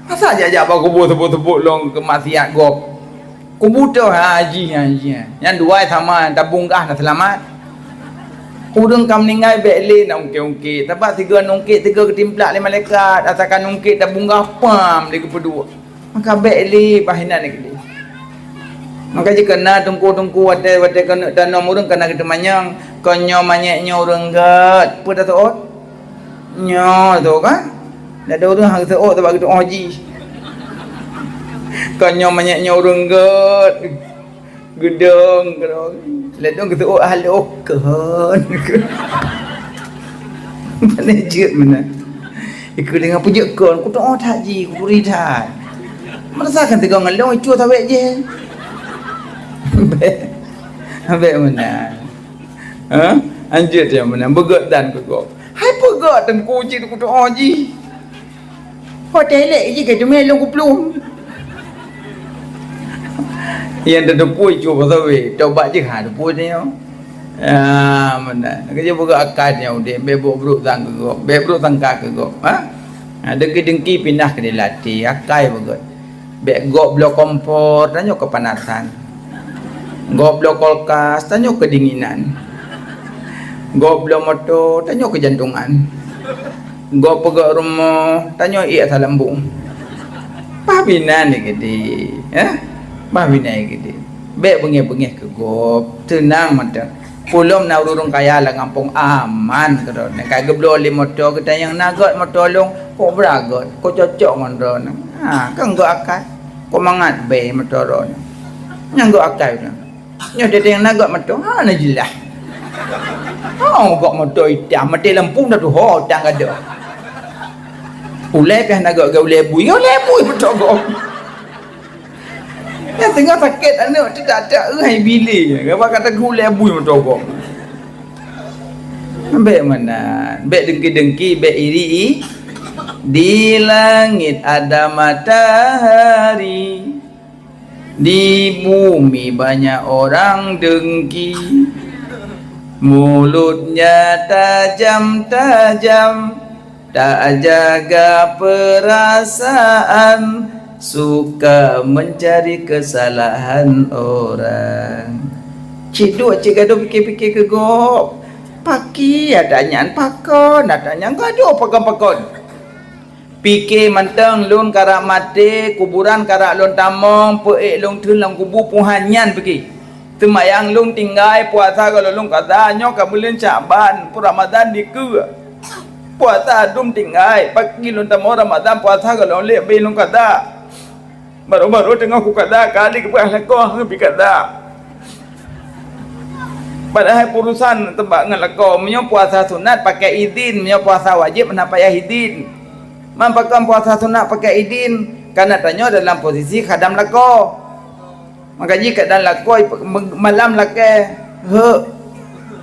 Masa ajak kubur tepuk-tepuk long ke maksiat gop. Kubur tu haji. Yang dua sama tabung kah nak selamat. Udang kam ningai bekle nak ungkit-ungkit. Tapak tiga nungkit, tiga ketimplak le malaikat. Asalkan nungkit tabung pam dia kedua. Maka bekle bahinan ni. Maka jika kena tungku wate kena tanam urang kena kita manyang. Konyo manyaknya urang gat. Apa dah tahu? Nyo tu kan? Dah ada orang hang seok sebab kita haji. Kanyo banyaknya orang gedung. Ledong kita halo kan. Mana jut mana. Ikut dengan pujuk kon, ku tak haji, ku ridat. Merasakan tegang ngalong cu tawek je. Habis mana? Anjir dia mana? Begot dan kau. Hai pegot dan kunci ku tak haji. Hotel lek je ke melong ku pelum. Yang terdepui cuba sawi. Coba je depui ni. Mana? Kerja buka akadnya udah. Bebuk beruk tang ke kok. Bebuk tangka ke kok. Dengki-dengki pindah ke dilatih. Akai buka. Bek gok blok kompor. Tanya kepanasan. Gok blok kulkas. Tanya kedinginan. Gok blok motor. Tanya kejantungan. Gok pegak rumah. Tanya iya lambung. Pahbinan ni gede. Pahbinan ni gede. Bek bengih-bengih ke gop. Tenang mata. Pulom na urung kaya lah ngampung aman kado. Nek geblo li motor kita yang nagot motor long kok beragot. Kok cocok ngono. Kan gak akal. Kok mangat be motor ron. Yang gak akal tu. Nyo dia yang nagot motor. Nah jelas. Gak motor hitam mati lampu dah tu tang ada. Ulai kah nagot gak ulai bui motor gak. Yang tengah sakit anak tidak ada bili. Apa kata gulai bui motor kok. Bek mana? Bek dengki-dengki, bek iri. Di langit ada matahari. Di bumi banyak orang dengki. Mulutnya tajam-tajam. Tak jaga perasaan. Suka mencari kesalahan orang. Cik duk cik gaduh fikir-fikir ke gop. Paki adanya pakon, adanya gaduh pakon-pakon. Fikir manteng lun karak mati, kuburan karak lun tamong, peik lun tulang kubur puhanyan pergi. Temayang lun tinggai puasa kalau lun kata nyo kabulin Syaban, pu Ramadan diku. Puasa dum tinggai, pagi lun tamong Ramadan puasa kalau lek be lun kata. Baru-baru tengok aku kata kali ke belah kau pergi kata. Padahal urusan tebak dengan kau menyo puasa sunat pakai izin, menyo puasa wajib nak payah izin. Mampakan puasa sunat pakai izin karena tanya dalam posisi khadam lako. Maka jika dalam lako malam lake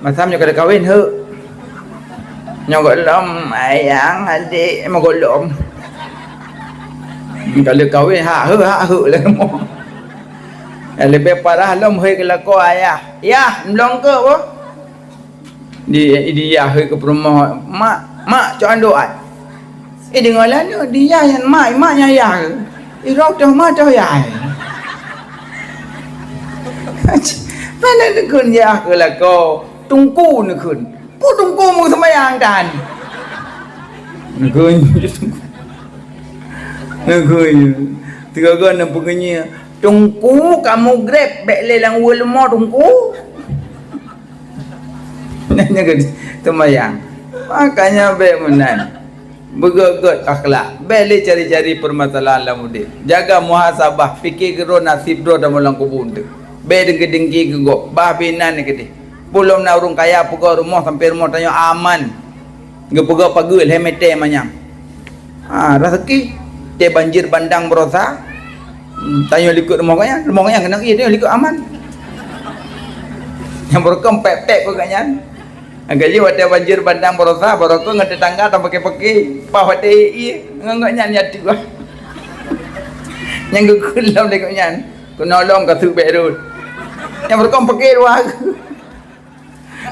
masamnya kada kahwin nyogok lom ayang adik mogolom. Kalau kahwin hak lah semua. Lebih parah lom hei ke lako ayah. Ya, melong ke apa? Dia hei ke rumah mak cak doa. Dengar lah ni dia yang maknya ya. Irok dah mak dah ya. Mana ni kun ya ke lako tungku ni kun. Pu tungku mu sembahyang dan. Ni kun tiga gana pengenya tungku kamu grab bek lelang ulama tungku nanya ke temayang makanya bek menan begeget akhlak bek cari-cari permasalahan dalam hidup jaga muhasabah fikir kero nasib do dalam ulang kubur tu bek dengki-dengki ke gok bah binan ni kedi belum na urung kaya pegau rumah sampai rumah tanya aman gepegau pagul hemete manyang rezeki dia banjir bandang berosa. Tanya likut rumah kaya kena dia likut aman. Yang berkam pek-pek kau kaya. Gaji wadah banjir bandang berosa, baru kau ngade tangga tak pakai-pakai. Pah wadah ngangaknya nyati gua. Yang kau kulam lekuk nyan. Kau nolong kau tu berut. Yang berkam pakai dua.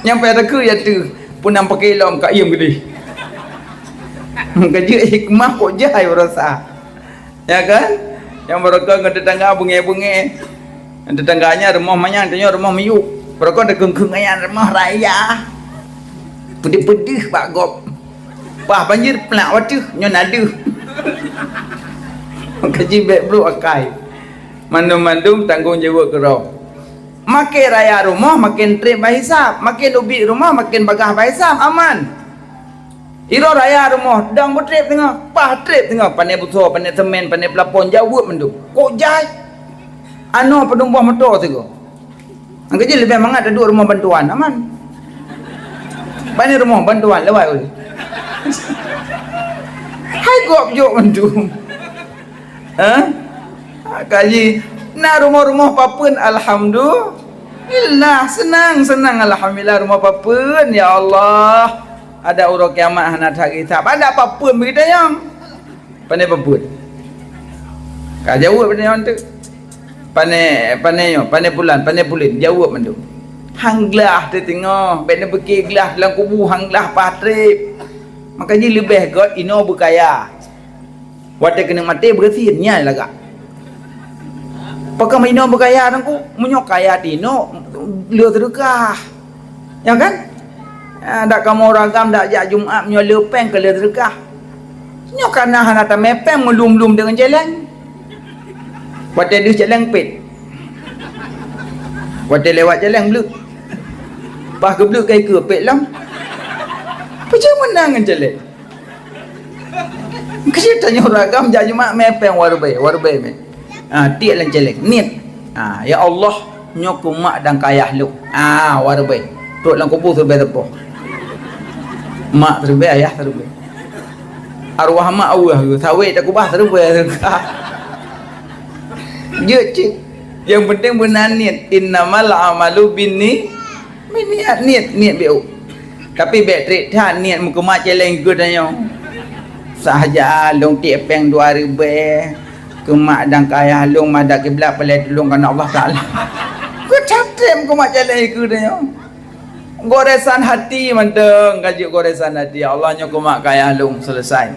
Yang pada ku ya tu pun nam pakai lom kak iam gede. Gaji hikmah kok jahai berosa. Ya kan? Yang mereka ke tetangga bunge-bunge. Tetangganya rumah mana? Tanya rumah meyuk. Mereka ada keng-kengayan rumah raya. Pedih-pedih Pak Gop. Wah banjir pelak watuh nyo nadu. Kaji bek bro akai. Mandum-mandum tanggung jawab kerau. Makin raya rumah makin trip bahisap, makin ubi rumah makin bagah bahisap aman. Iro raya rumah dang bertrip tengah, pah trip tengah pandai buso, pandai semen, pandai pelapon jawab mendung. Kok jai? Ano penumpang motor tu ko. Angkat je lebih mangat ada rumah bantuan aman. Pandai rumah bantuan lewat ul. Hai gop jok mendung. Kaji na rumah-rumah papun alhamdulillah senang alhamdulillah rumah papun ya Allah. Ada urut kiamat hanat hak hisab. Ada apa pun berita yang pandai papun. Kau jawab pada yang tu. pandai pulin jawab mandu. Hang gelah dia tengok, benda bekir gelah dalam kubur hang gelah patrip. Makanya lebih god ino berkaya. Wadah kena mati bersih nyai lagak. Pakai ino berkaya nangku, munyok kaya tino leu sedekah. Ya kan? Dak kamu ragam dak jak Jumaat menyo lepeng ke leu sedekah. Nyok kana hanata mepeng melum-lum dengan jalan. Wadah dia jalan pet. Wadah lewat jalan bluk. Pas ke bluk kai ke pet lam. Macam mana dengan jalan? Kasi tanya ragam jak Jumaat mepeng warbai me. Tiak lan jalan niat. Ya Allah nyok mak dan kayah lu. Warbai. Tok lang kubur terbaik tepoh. Mak terbaik ayah terbaik. Arwah mak Allah sawit tak kubah terbaik. Dia cik. Yang penting benar niat. Innamal amalu binni. Niat biu. Tapi bateri dah niat muka mak celeng ke tanya. Sahaja long tiap peng 2000 ke mak dan kaya long madak kiblat pelai tolong kana Allah Taala. Ku captem ku mak celeng ke tanya. Goresan hati manteng kaji goresan hati. Allahnya ku mak kaya long selesai.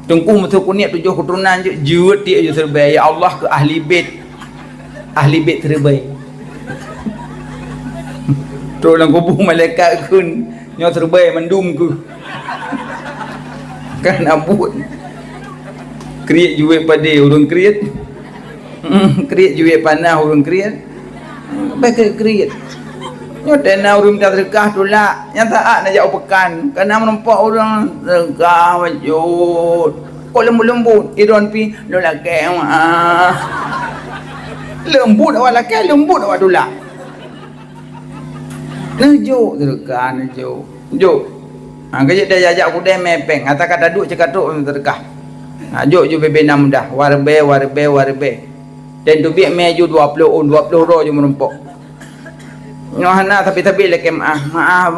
Tungku mutu ku niat 7 keturunan je jeut dia je terbaik. Ya Allah ke ahli bait. Ahli bait terbaik. Tu lang kubur malaikat kun nyo terbaik mendum ku. Kan abut. Kriat juwe pada urang kriat. Kriat juwe panah urang kriat. Baik kriat. Nyo tena urang minta sedekah tu lah. Yang taat nak jauh pekan. Kena menempah orang sedekah wajud. Kok lembut-lembut. Iron pi lo laki lembut awak laki lembut awak tu lah. Nejuk sedekah nejuk. Kejap dia jajak aku dah mepeng. Kata-kata duk cakap tu sedekah. Juk je bebena mudah. Warbe. Dan tu biak meju 20 ro je merempok. Nyohana tapi lek maaf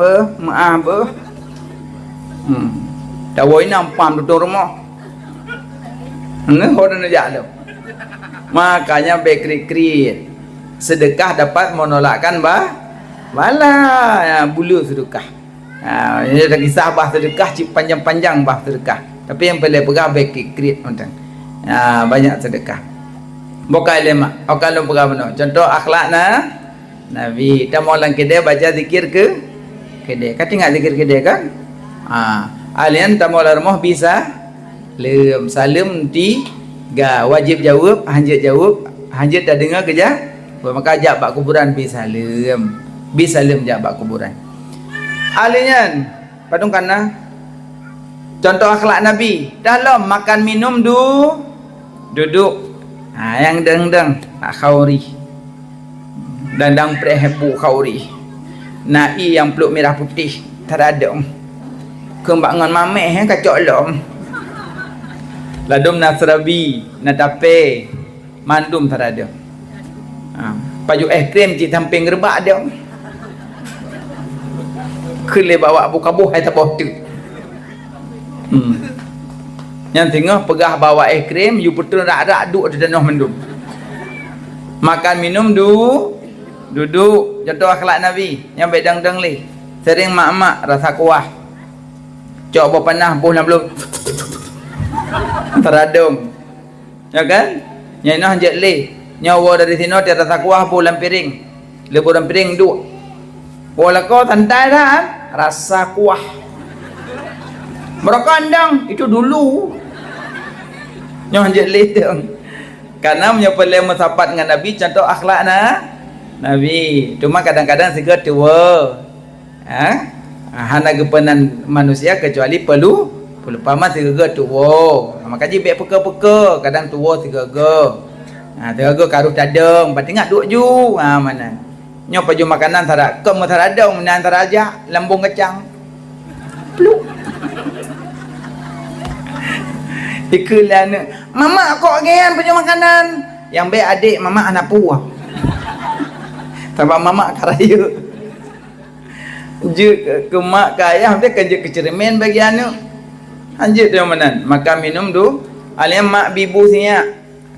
be. Tawoi nampam tu rumah. Horan aja tu. Makanya bekri-krit. Sedekah dapat menolakkan bala bulu sedekah. Ini ada kisah bah sedekah cip panjang-panjang bah sedekah. Tapi yang paling pegang bekri-krit macam. Banyak sedekah. Bukan lemak. Bukan lu pegang benar. Contoh akhlak Nabi. Kita mau lang kedai baca zikir ke kedai. Kan tinggal zikir kedai kan? Alian tamu rumah bisa lem salim tiga wajib jawab, hanjat dah dengar kerja. Maka ajak bak kuburan bisa lem jak bak kuburan. Alian padung kana contoh akhlak Nabi. Dalam makan minum duduk. Yang deng khauri. Dandang prehepu khauri. Nai yang peluk merah putih teradom. Kembangan mameh kacok lom. Ladum nasrabi natape mandum teradom. Baju krim cik samping gerbak dia. Kele bawa abu kabuh hai tabuh tu. Yang tengah pegah bawa krim you betul rak-rak duk di tanah mendum. Makan minum duduk. Contoh akhlak Nabi yang baik dang-dang leh. Sering mak-mak rasa kuah. Cok berpanah buh belum teradum. Ya kan? Yang nak hanjat leh. Nyawa dari sini dia rasa kuah bulan piring. Leburan piring duk. Bola kau santai dah. Rasa kuah. Mereka andang itu dulu. Nyawa hanjat leh tu. Karena menyepelai mensapat dengan Nabi contoh akhlak Nabi. Cuma kadang-kadang segera tua. Hana gepenan manusia kecuali perlu paman segera tua. Makanya baik peka-peka kadang tua segera. Teraga karuh tadang, lepas tengok duk ju. Mana? Nyo paju makanan tarak, kem taradang menan taraja, lambung kecang. Pluk. Ikulah ni. Mama kok gian paju makanan. Yang baik adik mama anak puah. Sebab mama karaya. Je ke mak ke ayah dia kerja keceremen bagi anak. Anjir dia menan. Makan minum tu. Alian mak bibu sinya.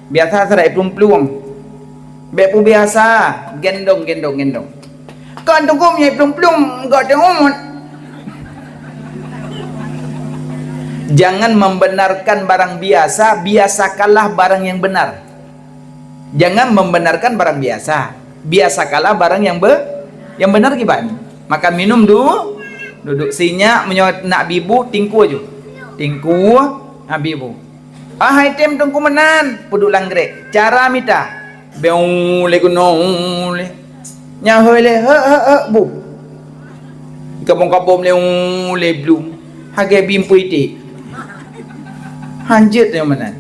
Biasa serai peluang. Bek pu biasa, gendong. Kan tunggu punya plum-plum, enggak ada umut. Jangan membenarkan barang biasa, biasakanlah barang yang benar. Jangan membenarkan barang biasa, biasakanlah barang yang benar gimana? Makan minum duduk sinyak menyot nak bibu tingku aja. Tingku bibu. Hai tem tungku menan, puduk langgrek. Cara mita. Beung le kuno le. Nya le bu. Kabong le blum. Hage bim puiti. Hanjut yang mana?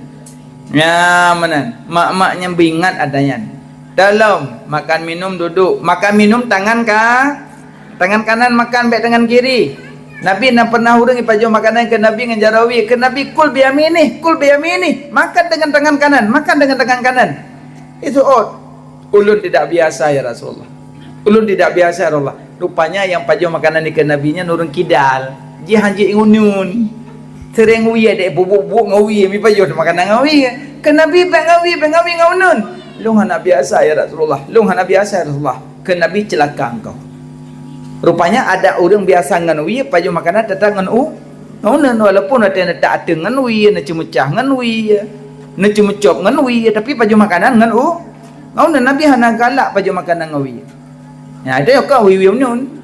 Ya mana? Mak-maknya bingat adanya. Dalam makan minum duduk. Makan minum tangan kanan makan baik tangan kiri. Nabi nak pernah hurungi pajo makanan ke Nabi dengan jarawi. Ke Nabi kul biyamini. Makan dengan tangan kanan. Itu ulun tidak biasa ya Rasulullah. Ulun tidak biasa ya Rasulullah. Rupanya yang pajo makanan ni ke Nabinya nurun kidal. Dia hanjit ingunun. Sering wi ada bubuk ngawi mi payo makanan ngawi ke Nabi ngawi ngaunun lu hana biasa ya Rasulullah ke Nabi celaka engkau. Rupanya ada orang biasa ngan wi payo makanan datang ngan ngaunun walaupun ada tak ada ngan wi na cemecah ngan wi na cemecop ngan wi tapi payo makanan ngan ngaunun Nabi hana galak payo makanan ngawi ya ada kau wi nun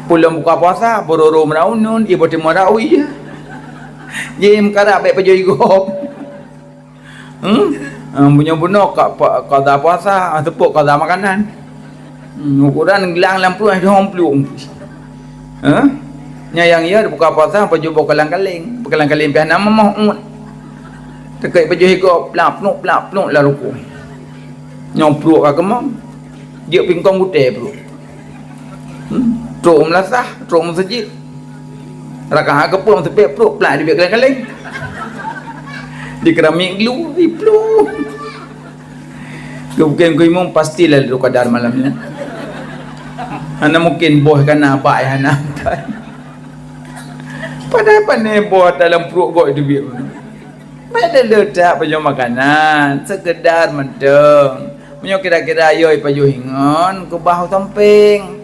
pulang buka puasa bororo meraunun ibu timur rawi jem kara baik pajo igop punya bunok qada puasa tepuk qada makanan ukuran gelang lampu ada homplu nya yang ia buka puasa pajo bakalang-kaling pian nama mah tekai pajo igop plap nuk la ruku nyompluk ka kemam dia pingkong gute bro trộm là sao? Trộm là gì? Ra cả cái bông thì bẹp trộm lại di việc kalian di keramik lu di plu mungkin pasti lah lu kadar malamnya ana mungkin boh kana apa ya ana pandai boh dalam perut gok itu biar mana letak pajo makanan sekedar mendeng menyo kira-kira yoi pajo hingon ke bahu samping.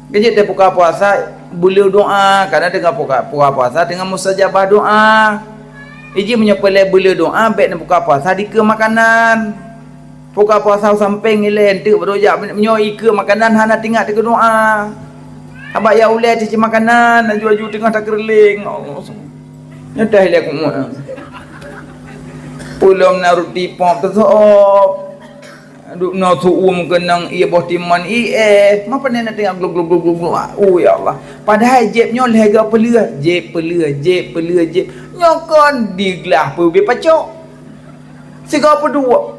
Kejap dia buka puasa boleh doa karena dengan buka puasa dengan mustajabah doa. Iji menyepelai boleh doa baik nak buka puasa di ke makanan. Buka puasa samping ilen tu berojak menyoi ke makanan hana tinggal di ke doa. Abak ya ulai cuci makanan aju-aju tengah tak kerling. Allah. Nyadah ile aku. Pulang na roti pom tu duk no tuum kenang ia boh timan ma pandai nak tengok gluk oh ya Allah padahal jebnya lega pelua jeb nyokon diglah pergi pacok siga apa dua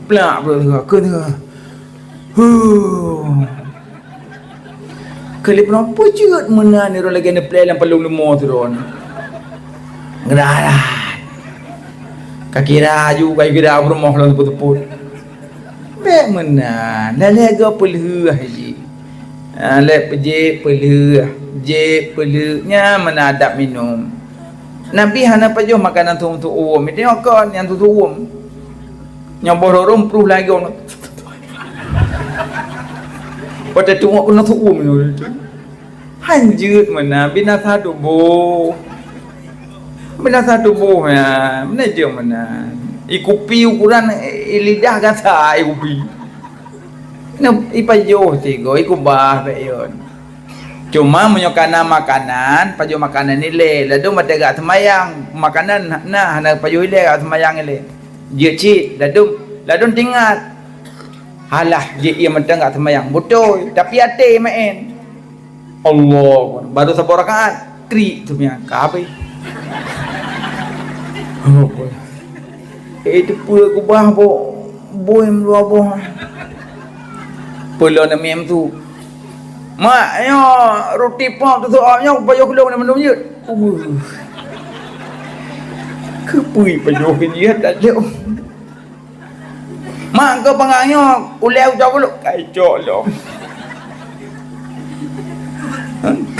plak bro kena kelip no pucut mana ni ro lagi nak play yang pelung lemo tu ron ngerah kakira juga kira rumah lalu teput baik mana lega pelua haji lek je pelunya mana adab minum Nabi hana pajuh makanan tu umum tengok kan yang tu umum yang bororom pruh lagi orang pada tengok kena tu umum hanjut mana binasa tubuh ya mana je mana ikupi ukuran lidah kata ikupi ipajo tigo ikubah bayon cuma menyokana makanan pajo makanan ile ladu matega semayang makanan nah hana pajo ile semayang ile je ci ladu tinggal halah je ia mentang kat semayang betul tapi ate main Allah baru satu rakaat tri tu punya kabe itu pula kubah boy dua boh pula na mem tu mak yo roti pop tu nya payo kelong na menum je kepui payo ke dia tak ada mak ke pangangnya ulau jauh lu kai colo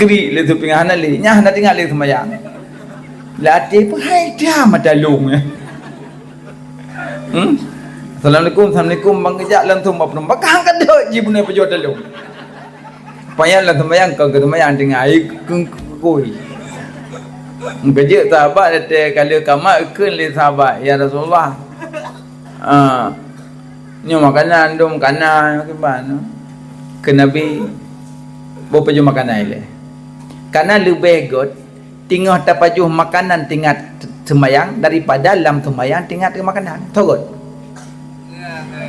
kri le tu pingahan le nya na tinggal le semayang latih pun hai dia madalung Assalamualaikum bang kejap langsung apa bakang kada je benda pejuat dalam payah lah sembahyang kau ke sembahyang dengan air kengkoi kerja sahabat kata kalau kamat ikut le sahabat ya Rasulullah ni makanan dom makanan macam ke Nabi berapa jum makanan ile karena lebih good tinggal tapajuh makanan tinggal sembahyang daripada dalam sembahyang tinggal ke makanan tahu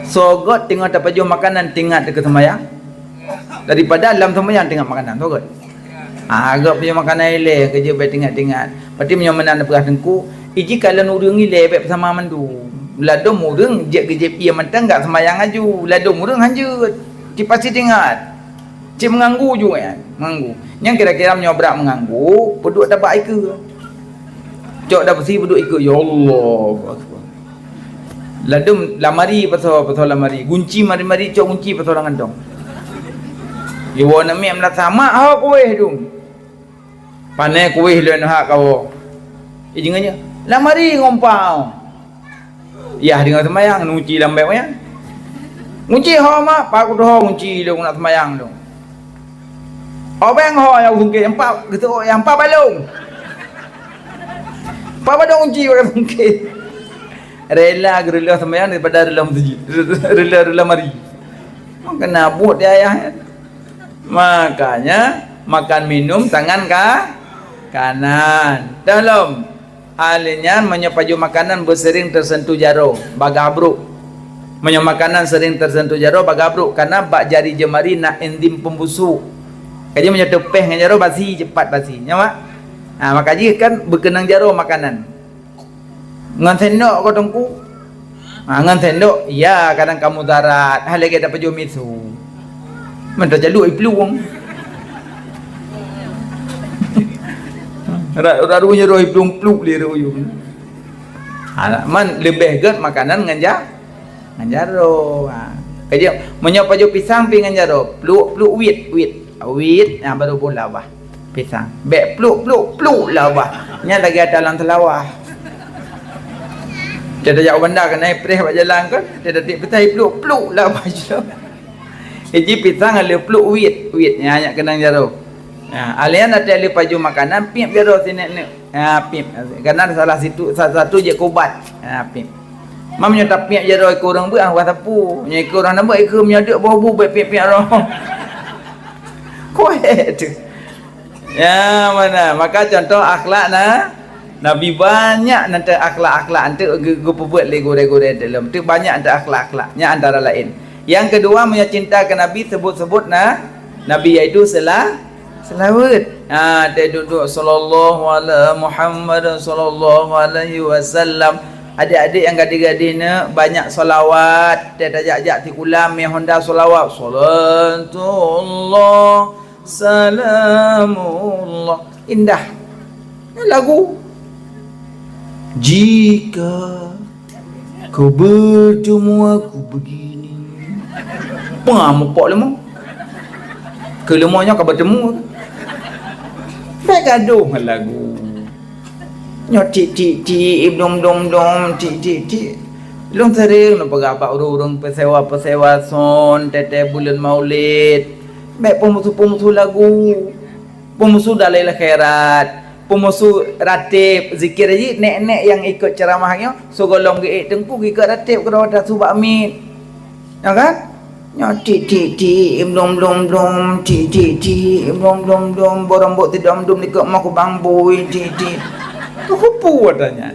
so god tinggal tapajuh makanan tinggal ke sembahyang daripada dalam sembahyang tinggal makanan tahu god agak punya makanan ile kerja baik tinggal berarti punya menan perah tengku iji kalau nurung ile baik bersama mandu ladom murung je kerja ia mentang enggak sembahyang aju ladom murung hanja di pasti tinggal cik mengganggu juga kan mengganggu yang kira-kira menyobrak mengganggu peduk dapat air ke cok dah bersih peduk ikut ya Allah ladum lamari pasal lamari gunci mari-mari cok gunci pasal orang andong ya wa nak mem lah sama ha kuih tu panai kuih le nak kau ijingnya lamari ngompau ya dengan semayang ngunci lambai ya ngunci ha mak pak aku dah ngunci lu nak semayang tu abang ho yang sungkit empat gitu yang empat balung empat balung kunci orang sungkit rela gerila sembahyang daripada rela masjid rela mari kena buat dia ayah makanya makan minum tangan kanan dalam halinya menyepaju makanan bersering tersentuh jaro bagabruk makanan sering tersentuh jaro bagabruk karena bak jari jemari nak enzim pembusuk kaji menyatu peh dengan jaro basi cepat basi nyawa maka ji kan berkenang jaro makanan ngan sendok kau tengku ngan sendok ya kadang kamu darat hal lagi dapat jumisu mentah jaluk ipluang rarunya roh ipluang pluk dia roh man lebih get makanan ngan jaro kaji menyapaju pisang pi ngan jaro pluk wit baru bola bah pisang bek pluk lah bah nya lagi ada dalam telawah dia dah jauh benda kan naik preh buat jalan kan dia dah tik petai pluk lah bah ji pisang ada pluk wit nya hanya kenang jaro alian ada le paju makanan pip jaro sini pip karena salah satu je kubat pip mamnya tak pip jaro ikut orang buat sapu nya ikut orang nampak ikut menyaduk bau pip roh kuat tu ya mana maka contoh akhlak Nabi banyak nanti akhlak nanti buat gore-gore dalam tu banyak antara akhlaknya antara lain yang kedua punya cinta ke Nabi sebut Nabi iaitu selawat dia duduk sallallahu alaihi Muhammad sallallahu alaihi wasallam adik-adik yang gadis-gadisnya banyak solawat dia ajak tikulam yang Honda solawat salatullah salamullah indah lagu jika kau bertemu aku begini mepok lemah ke lemahnya kau bertemu baik gaduh lagu nyotik dom tik long sering nak pergi urung pesewa son tete bulan maulid baik pemusuh lagu pemusuh dalil akhirat pemusuh ratib zikir aja nek yang ikut ceramahnya so golong ge tengku ikut ratib kalau ada subak mit ya kan nyotik dom borong tidak dom ikut mak bambui kupu adanya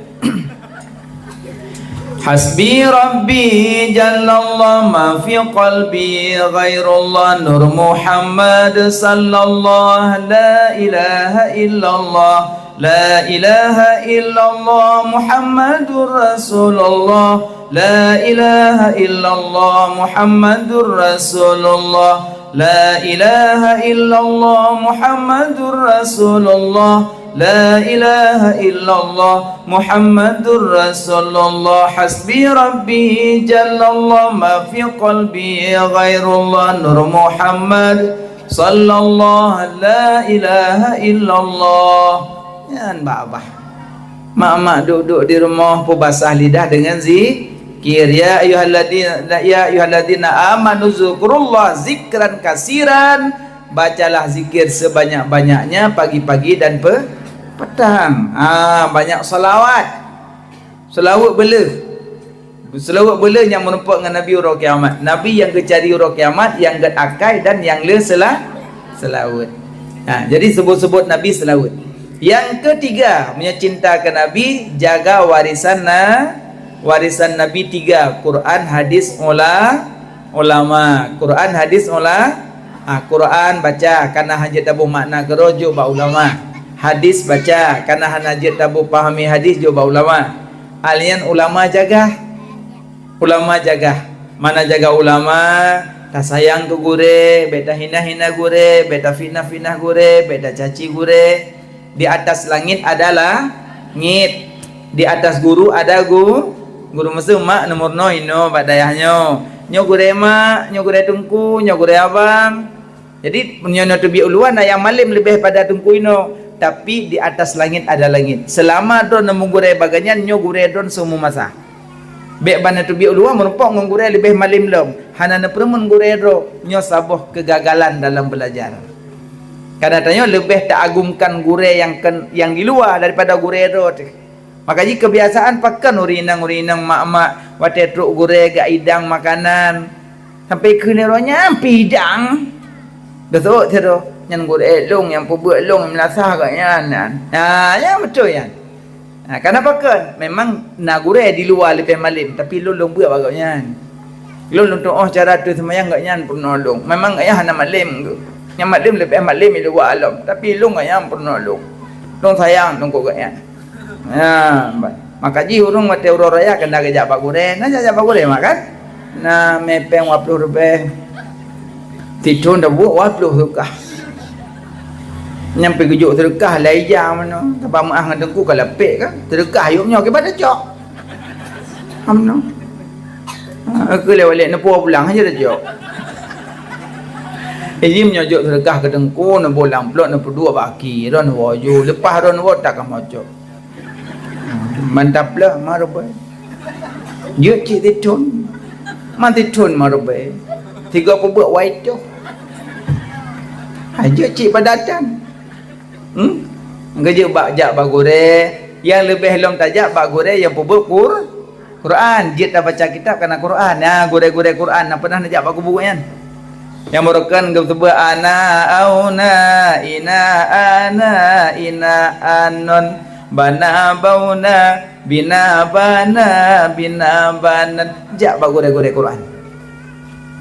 Hasbi Rabbi Jallallah ma fi qalbi ghairullah Nur Muhammad sallallahu la ilaha illallah La ilaha illallah Muhammadur Rasulullah La ilaha illallah Muhammadur Rasulullah La ilaha illallah Muhammadur Rasulullah La ilaha illallah Muhammadur Rasulullah Hasbi Rabbi Jallallah ma fi qalbi ghairullah Nur Muhammad sallallahu la ilaha illallah. Ya mbak mak duduk di rumah pun basah lidah dengan zikir. Ya ayyuhalladzina amanu zukurullah zikran kasiran, bacalah zikir sebanyak-banyaknya pagi-pagi dan petang. Banyak salawat. Selawat bela yang merupakan dengan Nabi urang kiamat. Nabi yang kecari urang kiamat, yang get akai dan yang le selawat. Jadi sebut-sebut Nabi selawat. Yang ketiga, punya cinta ke Nabi, jaga warisan Nabi 3, Quran, hadis, ulama. Quran, hadis, Quran baca karena hajat tabu makna kerojo ba ulama. Hadis baca karena hajat tabu pahami hadis jo ba ulama. Alian ulama jaga. Mana jaga ulama, tak sayang ke gure, beta hina-hina gure, beta fitnah-fitnah gure, beta caci gure. Di atas langit adalah ngit, di atas guru ada guru mesti mak nomor no badayahnya. Nyo gure mak, nyo gure tungku, nyo gure abang. Jadi nyo tu bi uluan yang malim lebih pada tungku ino. Tapi di atas langit ada langit. Selama don nemu gure baganyan, nyo gure don semua masa. Bek bana tu bi uluan merupak ngure lebih malim lom. Hanana permun gure do nyo saboh kegagalan dalam belajar. Kadang-kadang lebih tak agungkan gure yang di luar daripada gure do. Makanya kebiasaan pakan urinang mak-mak wate truk gure gak idang makanan sampai keneronya pidang. Betul tu yang gure long yang pebuk long melasah gaknya. Ya betul ya. Kenapa kan? Memang nak gure di luar lebih malim, tapi lu buat bagaknya. Lu tu cara tu semayang gaknya penolong. Memang ayah nak malim ke. Yang malim lebih malim di luar alam, tapi lu gaknya penolong. Lu sayang tunggu gaknya. Maka ji urung mate urang raya kena kejak pak gure. Nah jajak pak gure makan. Nah mepeng 20 rupiah. Tidun dah buat 20 rukah. Nyampe gejuk sedekah laijah mana. Tapah maah dengan tengku kalau lepek kan. Sedekah ayuknya ke pada cok. Hamno. Aku lewat nepua pulang aja dah cok. Ini menyojok sedekah ke tengku, nak bolang peluk, nak berdua baki. Ron waju. Lepas ron waju takkan macok. Mantap lah marubai. Yuk cik titun. Man titun marubai. 3 pebuk white tu. Aja cik padatan. Kerja bak bagure yang lebih lom tajak bagure yang pebuk Quran. Dia tak baca kitab karena Quran. Gure-gure Quran. Nak pernah najak bak buku kan? Yang merupakan kebetulan ana auna ina anon bana bauna bina banan jak bagure-gure Quran.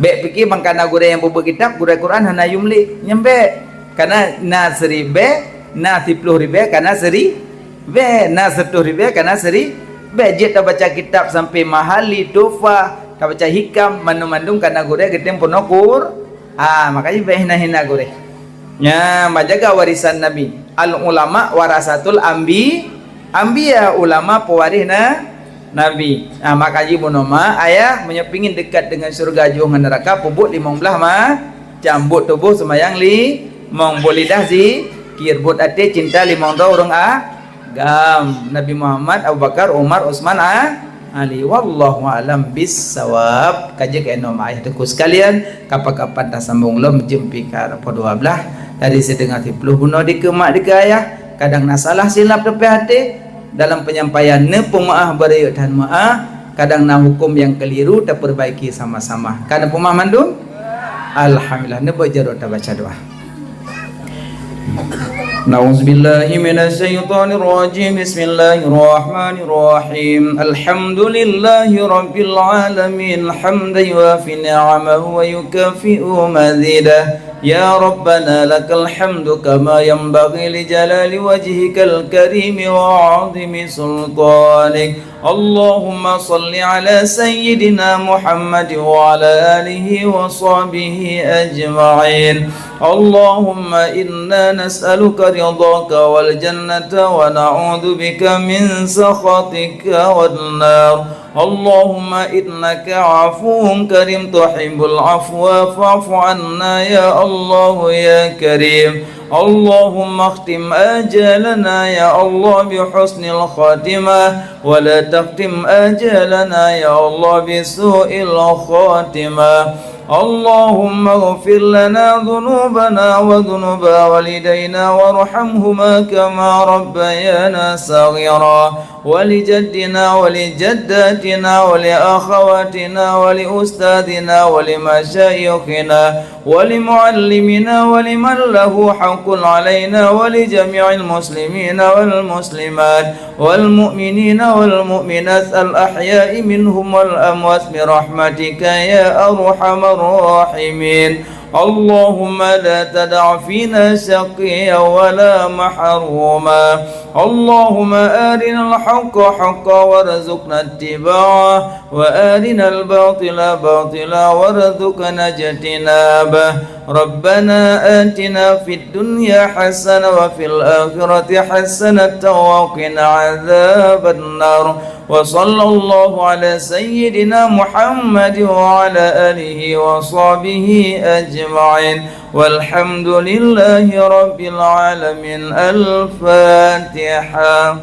Bek fikir mangkana gure yang bubuh kitab gure Quran hana yumli nyampe karena na seribe na 10 ribu karena seri be na 10 ribu karena seri be je tak baca kitab sampai mahali tufa tak baca hikam mandung karena gure getem ponokur makanya be hina-hina gure nya menjaga warisan Nabi. Al ulama warasatul ambiya, ulama pewaris Nabi. Makanya bunoma ayah menyepingin dekat dengan surga jauh neraka pubuk 15 cambut tubuh semayang mong boleh dah zikir buat ate cinta 5 orang agam Nabi Muhammad, Abu Bakar, Umar, Utsman, Ali. Wallahu alam bissawab. Kaji ke enom ayah teku sekalian, kapan-kapan tak sambung lom jumpi ka 12 dari setengah 10 bunuh di kemak di ayah. Kadang nasalah silap tepi hati dalam penyampaian pemaaf beriut dan maaf. Kadang na hukum yang keliru terperbaiki sama-sama. Kadang pemaaf mandum. Alhamdulillah. Nebo jero ta baca doa. Nauzubillahi minasyaitonir rajim. Bismillahirrahmanirrahim. Alhamdulillahi rabbil alamin. Hamdan yuwafi ni'amahu wa yukafi'u mazidah. Ya Rabbana lakal hamdu kama yanbaghi li jalali wajhikal karim wa 'azimi sultanik. Allahumma salli ala sayyidina Muhammad wa ala alihi wa sahbihi ajma'in. Allahumma inna nas'aluka ridhaka wal jannata wa na'udzu bika min sakhatika wan nar. Allahumma innaka 'afuwun karim tuhibbul 'afwa fa'fu 'anna ya Allah ya Karim. اللهم اختم آجالنا يا الله بحسن الخاتمة ولا تختم آجالنا يا الله بسوء الخاتمة. اللهم اغفر لنا ذنوبنا وذنوب والدينا وارحمهما كما ربيانا صغيرا، ولجدنا ولجداتنا ولأخواتنا ولأستاذنا ولمشايخنا ولمعلمنا ولمن له حق علينا ولجميع المسلمين والمسلمات والمؤمنين والمؤمنات الأحياء منهم والأموات برحمتك يا أرحم الراحمين. اللهم لا تدع فينا شقيا ولا محروما. اللهم آرنا الحق حقا وارزقنا اتباعه وآرنا الباطل باطلا وارزقنا اجتنابه. ربنا آتنا في الدنيا حسنة وفي الآخرة حسنة وقنا عذاب النار. وصلى الله على سيدنا محمد وعلى آله وصحبه أجمعين والحمد لله رب العالمين. الفاتحة.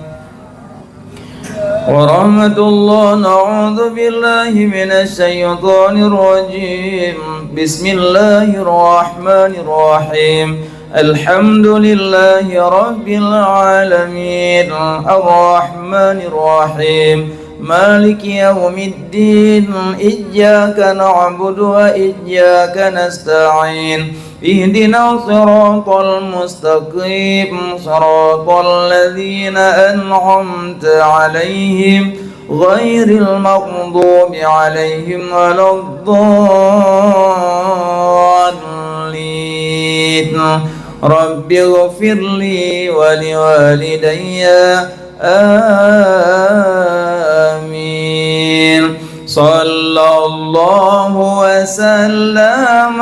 ورحمة الله. نعوذ بالله من الشيطان الرجيم. بسم الله الرحمن الرحيم. الحمد لله رب العالمين الرحمن الرحيم مالك يوم الدين. إياك نعبد وإياك نستعين. اهدنا صراط المستقيم صراط الذين أنعمت عليهم غير المغضوب عليهم ولا الضالين. رب اغفر لي ولوالدي آمين. صلى الله وسلم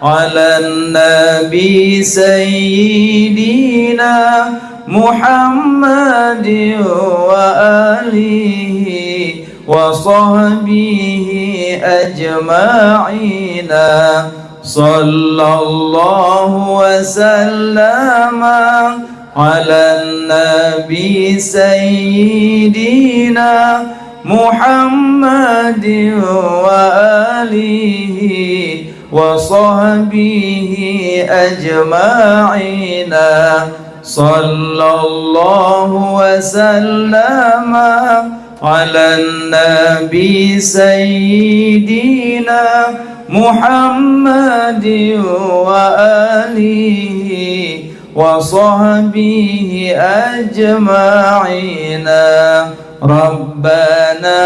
على النبي سيدنا محمد وآله وصحبه أجمعين. صلى الله وسلم على النبي سيدنا محمد وآله وصحبه أجمعين. صلى الله وسلم على النبي سيدنا محمد وآله وصحبه أجمعين. ربنا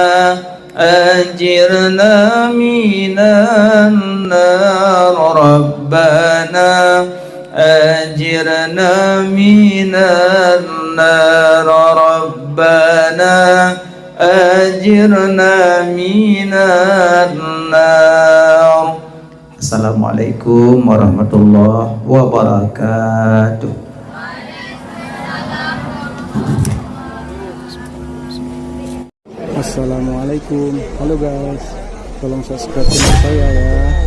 أجرنا من النار. ربنا أجرنا من النار. ربنا أجرنا من النار. Assalamualaikum warahmatullahi wabarakatuh. Assalamualaikum. Halo guys, tolong subscribe channel saya ya.